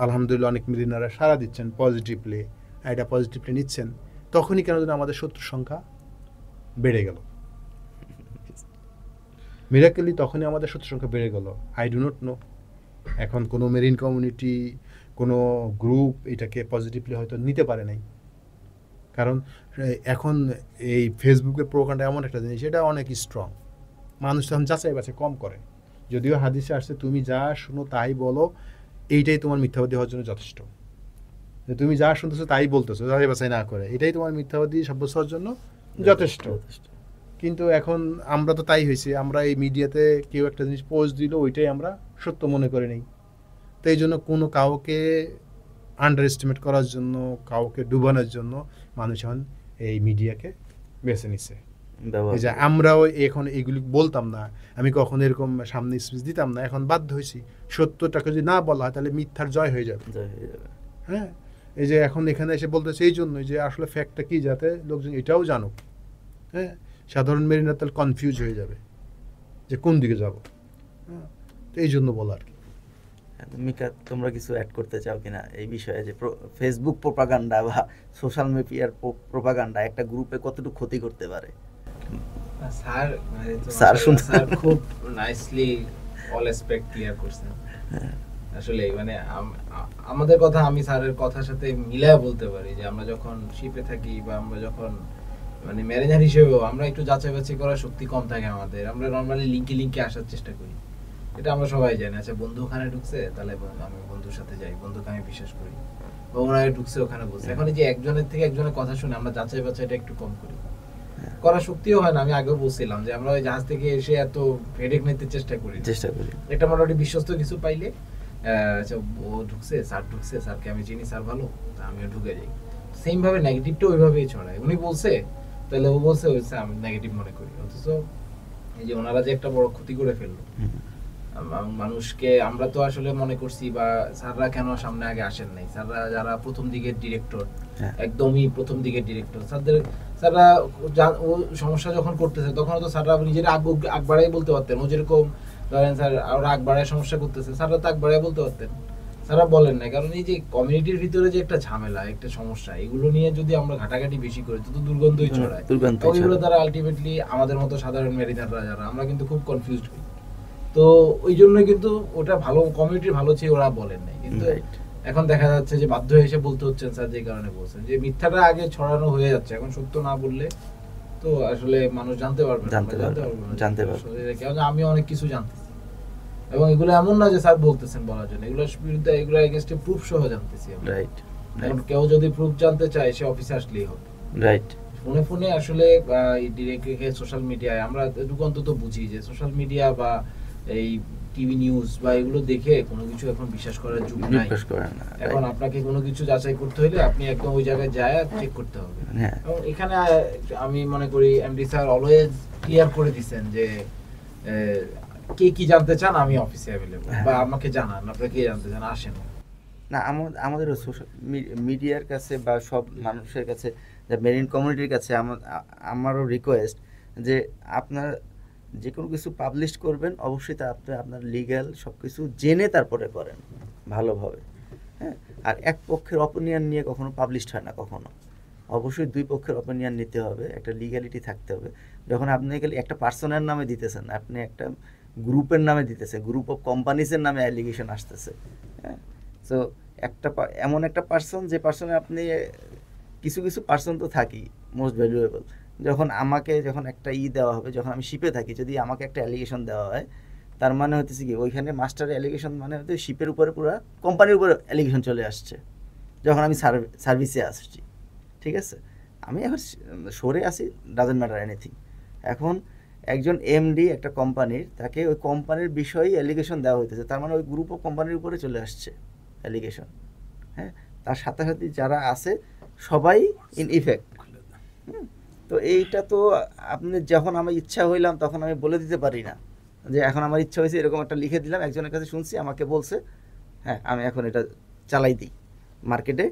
আলহামদুলিল্লাহ অনেক মিলিনাররা সাড়া দিচ্ছেন পজিটিভলি, এটা পজিটিভলি নিচ্ছেন, তখনই কেন যেন আমাদের শত্রুর সংখ্যা বেড়ে গেল। মিরাকেলি তখনই আমাদের শত্রুর সংখ্যা বেড়ে গেল। আই ডু নট নো, এখন কোনো মেরিন কমিউনিটি, কোনো গ্রুপ এটাকে পজিটিভলি হয়তো নিতে পারে নাই, কারণ এখন এই ফেসবুকের প্রোগ্রামটা এমন একটা জিনিস, এটা অনেক স্ট্রং, মানুষ তখন যাচাই বাছাই কম করে। যদিও হাদিসে আসছে তুমি যা শুনো তাই বলো, এইটাই তোমার মিথ্যাবাদী হওয়ার জন্য যথেষ্ট। তুমি যা শুনতেছো তাই বলতেছো, যাচাই বাছাই না করে, এটাই তোমার মিথ্যাবাদী সাব্যস্ত হওয়ার জন্য যথেষ্ট। কিন্তু এখন আমরা তো তাই হয়েছি, আমরা এই মিডিয়াতে কেউ একটা জিনিস পোস্ট দিল ওইটাই আমরা সত্য মনে করে নিই। তো এই জন্য কোনো কাউকে আন্ডার এস্টিমেট করার জন্য, কাউকে ডুবানোর জন্য মানুষ এখন এই মিডিয়াকে বেছে নিছে।
ব্যবহার
এই যে
করে।
আমরাও এখন এগুলি বলতাম না, আমি কখনো এরকম সামনে স্পিচ দিতাম না, এখন বাধ্য হয়েছি। সত্যটাকে যদি না বলা হয় তাহলে মিথ্যার জয় হয়ে যাবে।
জয় হয়ে যাবে।
হ্যাঁ, এই যে এখন এখানে এসে বলতেছে এই জন্যই যে আসলে ফ্যাক্টটা কি, যাতে লোকজন এটাও জানুক। হ্যাঁ, সাধারণ মেরিনা তাহলে কনফিউজ হয়ে যাবে যে কোন দিকে যাব। হ্যাঁ, তো এই জন্য বলা আর কি।
হ্যাঁ, তো মিকা, তোমরা কিছু অ্যাড করতে চাও কিনা এই বিষয়ে, যে ফেসবুক প্রোপাগান্ডা বা সোশ্যাল মিডিয়ার প্রোপাগান্ডা একটা গ্রুপে কতটুকু ক্ষতি করতে পারে?
স্যার মানে তো
স্যার
মাশাআল্লাহ, স্যার খুব নাইসলি অল অ্যাসপেক্ট ক্লিয়ার করছেন। আসলে মানে আমাদের কথা আমি স্যারের কথার সাথে মিলায় বলতে পারি যে আমরা যখন শিপে থাকি বা আমরা যখন মানে ম্যানেজার হিসেবেও আমরা একটু যাচাই বাছাই করার শক্তি কম থাকে আমাদের। আমরা নর্মালি লিঙ্কে আসার চেষ্টা করি, এটা আমরা সবাই জানি। আচ্ছা, বন্ধু ওখানে ঢুকছে, তাহলে আমি বন্ধুর সাথে যাই, বন্ধুকে আমি বিশ্বাস করি। বা ওনারা ঢুকছে ওখানে বলছে, এখন এই যে একজনের থেকে একজনের কথা শুনে আমরা যাচাই বাছাইটা একটু কম করি, করার শক্তিও হয় না। আমি আগেও বলছিলাম যে আমরা ওই জাহাজ থেকে এসে এত হেডেক নিতে চেষ্টা করি। এটা মোটামুটি বিশ্বস্ত কিছু পাইলে আচ্ছা ও ঢুকছে, স্যার ঢুকছে, স্যারকে আমি চিনি, স্যার ভালো, তা আমিও ঢুকে যাই। সেম ভাবে নেগেটিভটা ওইভাবেই ছড়ায়। উনি বলছে তাহলে ও বলছে হয়েছে, আমি নেগেটিভ মনে করি। অথচ এই যে ওনারা যে একটা বড় ক্ষতি করে ফেললো মানুষকে, আমরা তো আসলে মনে করছি বা স্যাররা কেন সামনে আগে আসেন নাই, স্যাররা যারা প্রথম দিকের ডিরেক্টর, একদমই প্রথম দিকের ডিরেক্টর, স্যাররা ও সমস্যা যখন করতেছে তখন তো স্যাররা নিজেরা আগ বাড়াই বলতে পারতেন। ও যেরকম ধরেন স্যার ওরা আগ বাড়ায় সমস্যা করতেছে, স্যাররা তো আগ বাড়াই বলতে পারতেন, স্যাররা বলেন না। কারণ এই যে কমিউনিটির ভিতরে যে একটা ঝামেলা, একটা সমস্যা, এগুলো নিয়ে যদি আমরা ঘাটাঘাটি বেশি করি তো দুর্গন্ধই ছড়ায়। এগুলো দ্বারা আলটিমেটলি আমাদের মতো সাধারণ মেরিনাররা যারা, আমরা কিন্তু খুব কনফিউজড হই। তো ওই জন্য কিন্তু ওটা ভালো কমিউনিটির ভালো চেয়ে ওরা বলেন নাই। কিন্তু এখন দেখা যাচ্ছে যে বাধ্য হয়ে এসে বলতে হচ্ছেন স্যার, যে কারণে বলছেন যে মিথ্যাটা আগে ছড়ানো হয়ে যাচ্ছে। এখন সত্য না বললে তো আসলে মানুষ জানতে পারবে না। কারণ আমি অনেক কিছু জানতেছি এবং এগুলো এমন না যে স্যার বলতেছেন বলার জন্য, এগুলোর বিরুদ্ধে এগুলো এগেইনস্টে প্রুফ সহ জানতেছি। এখন কেউ যদি প্রুফ জানতে চায় সে অফিসে আসলেই হবে। রাইট, ফোনে আসলে ডিরেক্টলি সোশ্যাল মিডিয়ায় আমরা এটুকু অন্তত বুঝি যে সোশ্যাল মিডিয়া বা এই টিভি নিউজ বা এগুলো দেখে কোনো কিছু এখন বিশ্বাস করার যুগ নাই। এখন আপনাকে কোনো কিছু যাচাই করতে হলে আপনি একদম ওই জায়গায় যায় চেক করতে হবে। এবং এখানে আমি মনে করি এমডি স্যার অলওয়েজ ক্লিয়ার করে দিয়েছেন যে কে কি জানতে চান আমি অফিসে অ্যাভেলেবল, বা আমাকে জানান আপনারা কে জানতে চান, আসেন।
না, আমাদের সোশ্যাল মিডিয়ার কাছে বা সব মানুষের কাছে, মেরিন কমিউনিটির কাছে আমারও রিকোয়েস্ট যে আপনার যে কোনো কিছু পাবলিশ করবেন অবশ্যই তা আপনি আপনার লিগ্যাল সব কিছু জেনে তারপরে করেন ভালোভাবে। হ্যাঁ, আর এক পক্ষের অপিনিয়ন নিয়ে কখনো পাবলিশড হয় না, কখনো। অবশ্যই দুই পক্ষের অপিনিয়ন নিতে হবে, একটা লিগ্যালিটি থাকতে হবে। যখন আপনি একটা পার্সনের নামে দিতেছেন, আপনি একটা গ্রুপের নামে দিতেছেন, গ্রুপ অফ কোম্পানিজের নামে অ্যালিগেশন আসতেছে। হ্যাঁ, সো এমন একটা পার্সন, যে পার্সনে আপনি কিছু পার্সন তো থাকি মোস্ট ভ্যালুয়েবল। যখন একটা দেওয়া হবে, যখন আমি শিপে থাকি, যদি আমাকে একটা অ্যালিগেশন দেওয়া হয়, তার মানে হতেছে কি ওইখানে মাস্টার অ্যালিগেশন মানে হয়তো শিপের উপরে পুরো কোম্পানির উপরে অ্যালিগেশন চলে আসছে যখন আমি সার্ভিসে আসছি। ঠিক আছে, আমি এখন সরে আসি, ডাজন্ট ম্যাটার এনিথিং। এখন একজন এমডি একটা কোম্পানির, তাকে ওই কোম্পানির বিষয়ে অ্যালিগেশন দেওয়া হইতেছে, তার মানে ওই গ্রুপ অফ কোম্পানির উপরে চলে আসছে অ্যালিগেশন। হ্যাঁ, তার সাথে সাথে যারা আছে সবাই ইন ইফেক্ট। তো এইটা তো আপনি যখন আমার ইচ্ছা হইলাম তখন আমি বলে দিতে পারি না যে এখন আমার ইচ্ছা হয়েছে এরকম একটা লিখে দিলাম, একজনের কাছে শুনছি, আমাকে বলছে, হ্যাঁ আমি এখন এটা চালাই দিই মার্কেটে,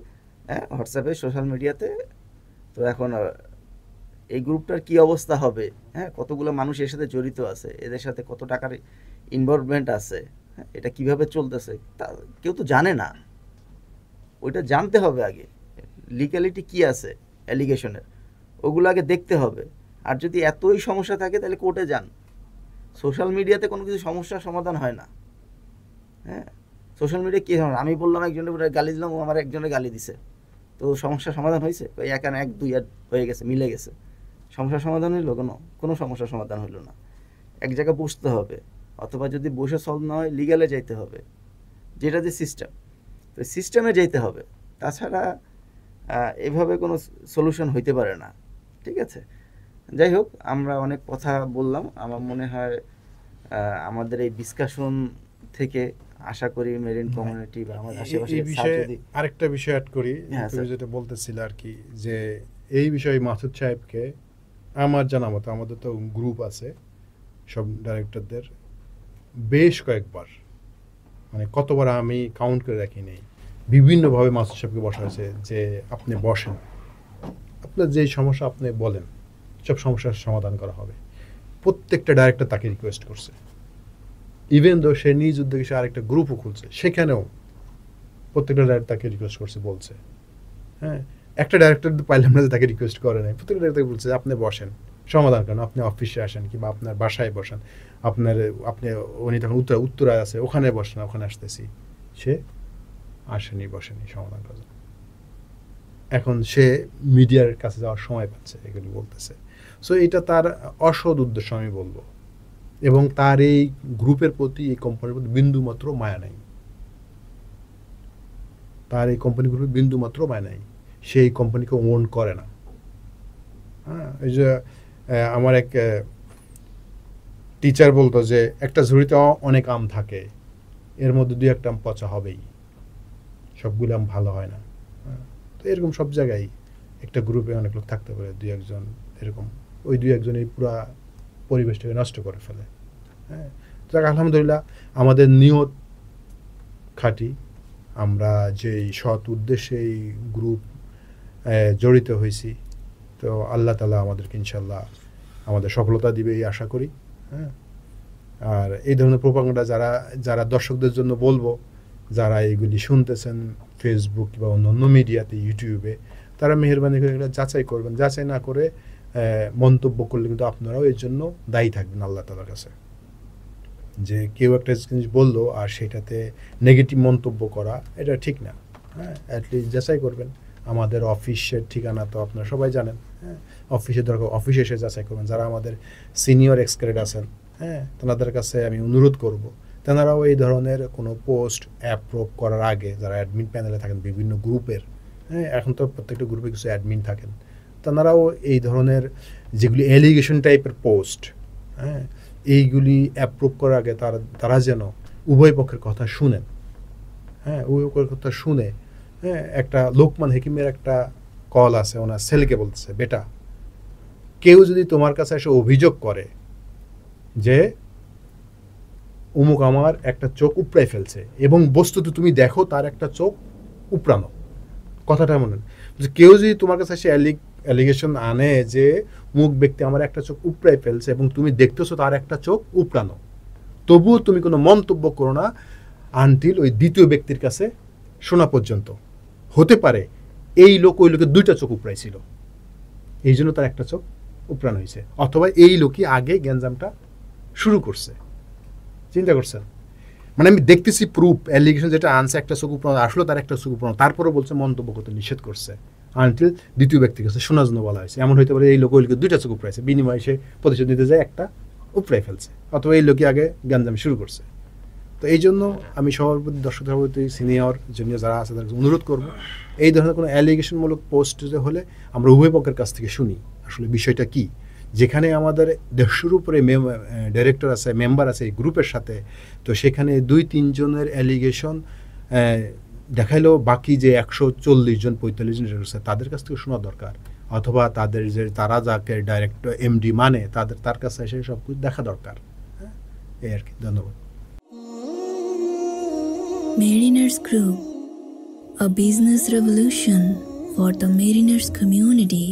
হ্যাঁ হোয়াটসঅ্যাপে, সোশ্যাল মিডিয়াতে। তো এখন এই গ্রুপটার কি অবস্থা হবে, হ্যাঁ কতগুলো মানুষ এর সাথে জড়িত আছে, এদের সাথে কত টাকার ইনভলভমেন্ট আছে, হ্যাঁ এটা কিভাবে চলতেছে তা কেউ তো জানে না। ওইটা জানতে হবে আগে, লিগ্যালিটি কি আছে অ্যালিগেশনের, ওগুলো আগে দেখতে হবে। আর যদি এতই সমস্যা থাকে তাহলে কোর্টে যান। সোশ্যাল মিডিয়াতে কোনো কিছু সমস্যার সমাধান হয় না। হ্যাঁ, সোশ্যাল মিডিয়া কী হয়, আমি বললাম একজনের গালি দিলাম, ও আমার একজনের গালি দিছে, তো সমস্যার সমাধান হয়েছে? এখানে 1 2 হয়ে গেছে, মিলে গেছে, সমস্যার সমাধান হইলো? কোনো সমস্যার সমাধান হইলো না। এক জায়গায় বসতে হবে, অথবা যদি বসে সলভ না হয় লিগ্যালে যাইতে হবে, যেটা যে সিস্টেম, তো সিস্টেমে যেতে হবে। তাছাড়া এভাবে কোনো সলিউশন হইতে পারে না। ঠিক আছে, যাই হোক, আমরা অনেক কথা বললাম। আমার মনে হয় আমাদের এই ডিসকাশন থেকে আশা করি মেরিন কমিউনিটি বা আমাদের আশেপাশে
এই বিষয়ে আরেকটা বিষয় অ্যাড করি,
হ্যাঁ,
তুমি
স্যার।
যেটা বলতেছিলে আর কি, যে এই বিষয়ে মাসুদ সাহেবকে আমার জানা মতো, আমাদের তো গ্রুপ আছে সব ডাইরেক্টরদের, বেশ কয়েকবার, মানে কতবার আমি কাউন্ট করে রাখি নেই, বিভিন্নভাবে মাসুদ সাহেবকে বসা হয়েছে যে আপনি বসেন, আপনার যেই সমস্যা আপনি বলেন, সব সমস্যার সমাধান করা হবে। প্রত্যেকটা ডাইরেক্টর তাকে রিকোয়েস্ট করছে, ইভেন দো সে নিজ উদ্যোগে সে আরেকটা গ্রুপও খুলছে, সেখানেও প্রত্যেকটা ডাইরেক্টর তাকে রিকোয়েস্ট করছে, বলছে। হ্যাঁ, একটা ডাইরেক্টর পাইলাম না যে তাকে রিকোয়েস্ট করে নাই, প্রত্যেকটা ডাইরেক্টর বলছে আপনি বসেন, সমাধান করেন, আপনি অফিসে আসেন কিংবা আপনার বাসায় বসেন, আপনি উনি তখন উত্তরায় আছে, ওখানে বসেন, ওখানে আসতেছি। সে আসেনি, বসেনি সমাধান করার জন্য। এখন সে মিডিয়ার কাছে যাওয়ার সময় পাচ্ছে, এগুলি বলতেছে। সো এটা তার অসৎ উদ্দেশ্য আমি বলবো, এবং তার এই গ্রুপের প্রতি, এই কোম্পানির প্রতি বিন্দু মাত্র মায়া নাই, তার এই কোম্পানি গ্রুপে বিন্দু মাত্র মায়া নাই, সেই কোম্পানিকে ওন করে না। হ্যাঁ, এই যে আমার এক টিচার বলতো যে একটা ঝুড়িতে অনেক আম থাকে, এর মধ্যে 2-1টা আম পচা হবেই, সবগুলো আম ভালো হয় না। তো এরকম সব জায়গায় একটা গ্রুপে অনেক লোক থাকতে পারে, 2-1জন এরকম, ওই 2-1জনই পুরা পরিবেশটাকে নষ্ট করে ফেলে। হ্যাঁ, যাক আলহামদুলিল্লাহ আমাদের নিয়ত খাঁটি, আমরা যেই সৎ উদ্দেশ্যে এই গ্রুপ জড়িত হয়েছি, তো আল্লাহ তাআলা আমাদেরকে ইনশাল্লাহ আমাদের সফলতা দিবে এই আশা করি। হ্যাঁ, আর এই ধরনের প্রোপাগান্ডা যারা দর্শকদের জন্য বলবো, যারা এইগুলি শুনতেছেন ফেসবুক বা অন্য মিডিয়াতে, ইউটিউবে, তারা মেহেরবানি করে এগুলো যাচাই করবেন। যাচাই না করে মন্তব্য করলে কিন্তু আপনারাও এর জন্য দায়ী থাকবেন আল্লাহ তাআলার কাছে। যে কেউ একটা জিনিস বললো আর সেটাতে নেগেটিভ মন্তব্য করা, এটা ঠিক না। হ্যাঁ, অ্যাটলিস্ট যাচাই করবেন। আমাদের অফিসের ঠিকানা তো আপনারা সবাই জানেন। হ্যাঁ, অফিসের দরকার অফিসে এসে যাচাই করবেন। যারা আমাদের সিনিয়র এক্সক্রেড আছেন, হ্যাঁ, তেনাদের কাছে আমি অনুরোধ করব, তেনারাও এই ধরনের কোনো পোস্ট অ্যাপ্রুভ করার আগে, যারা অ্যাডমিন প্যানেলে থাকেন বিভিন্ন গ্রুপের, হ্যাঁ, এখন তো প্রত্যেকটা গ্রুপে কিছু অ্যাডমিন থাকেন, তেনারাও এই ধরনের যেগুলি অ্যালিগেশন টাইপের পোস্ট, হ্যাঁ, এইগুলি অ্যাপ্রুভ করার আগে তারা যেন উভয় পক্ষের কথা শুনেন। হ্যাঁ, উভয় পক্ষের কথা শুনে, হ্যাঁ, একটা লোকমান হেকিমের একটা কল আছে, ওনার ছেলেকে বলতেছে, বেটা, কেউ যদি তোমার কাছে এসে অভিযোগ করে যে অমুক আমার একটা চোখ উপড়াই ফেলছে, এবং বস্তুত তুমি দেখো তার একটা চোখ উপড়ানো, কথাটা মনে, যে কেউ যদি তোমার কাছে এসে অ্যালিগেশন আনে যে অমুক ব্যক্তি আমার একটা চোখ উপড়াই ফেলছে এবং তুমি দেখতেছো তার একটা চোখ উপড়ানো, তবুও তুমি কোনো মন্তব্য করো না আনটিল ওই দ্বিতীয় ব্যক্তির কাছে শোনা পর্যন্ত। হতে পারে এই লোক ওই লোকের 2টা চোখ উপড়াইছিল, এই জন্য তার একটা চোখ উপড়ানো হয়েছে, অথবা এই লোকই আগে গ্যাঞ্জামটা শুরু করছে। চিন্তা করছেন? মানে আমি দেখতেছি প্রুফ, অ্যালিগেশন যেটা আনছে একটা চোখ উপড়ানো, আসলে তার একটা চোখ উপড়ানো, তারপরে বলছে মন্তব্য করতে নিষেধ করছে আনটিল দ্বিতীয় ব্যক্তির কাছে শোনার জন্য বলা হয়েছে। এমন হইতে পারে এই লোক ওই লোকের 2টা চোখ উপড়াইছে, বিনিময়ে সে প্রতিশোধ নিতে যায় একটা উপড়াই ফেলছে, অথবা এই লোকই আগে গ্যাঞ্জাম শুরু করছে। তো এই জন্য আমি সবার প্রতি, দর্শকদের প্রতি, সিনিয়র জুনিয়র যারা আছে তাদের অনুরোধ করবো, এই ধরনের কোনো অ্যালিগেশনমূলক পোস্ট হলে আমরা উভয় পক্ষের কাছ থেকে শুনি আসলে বিষয়টা কি। যেখানে আমাদের 150-র উপরে ডাইরেক্টর আছে, মেম্বার আছে এই গ্রুপের সাথে, তো সেখানে 2-3 জনের অ্যালিগেশন দেখাইলেও বাকি যে 140 জন 45 জন আছে তাদের কাছ থেকে শোনা দরকার, অথবা তাদের যে তারা যাকে ডাইরেক্টর এমডি মানে তার কাছে এসে সব কিছু দেখা দরকার। হ্যাঁ, এই আর কি। ধন্যবাদ।
Mariners Group, a business revolution for the mariners community.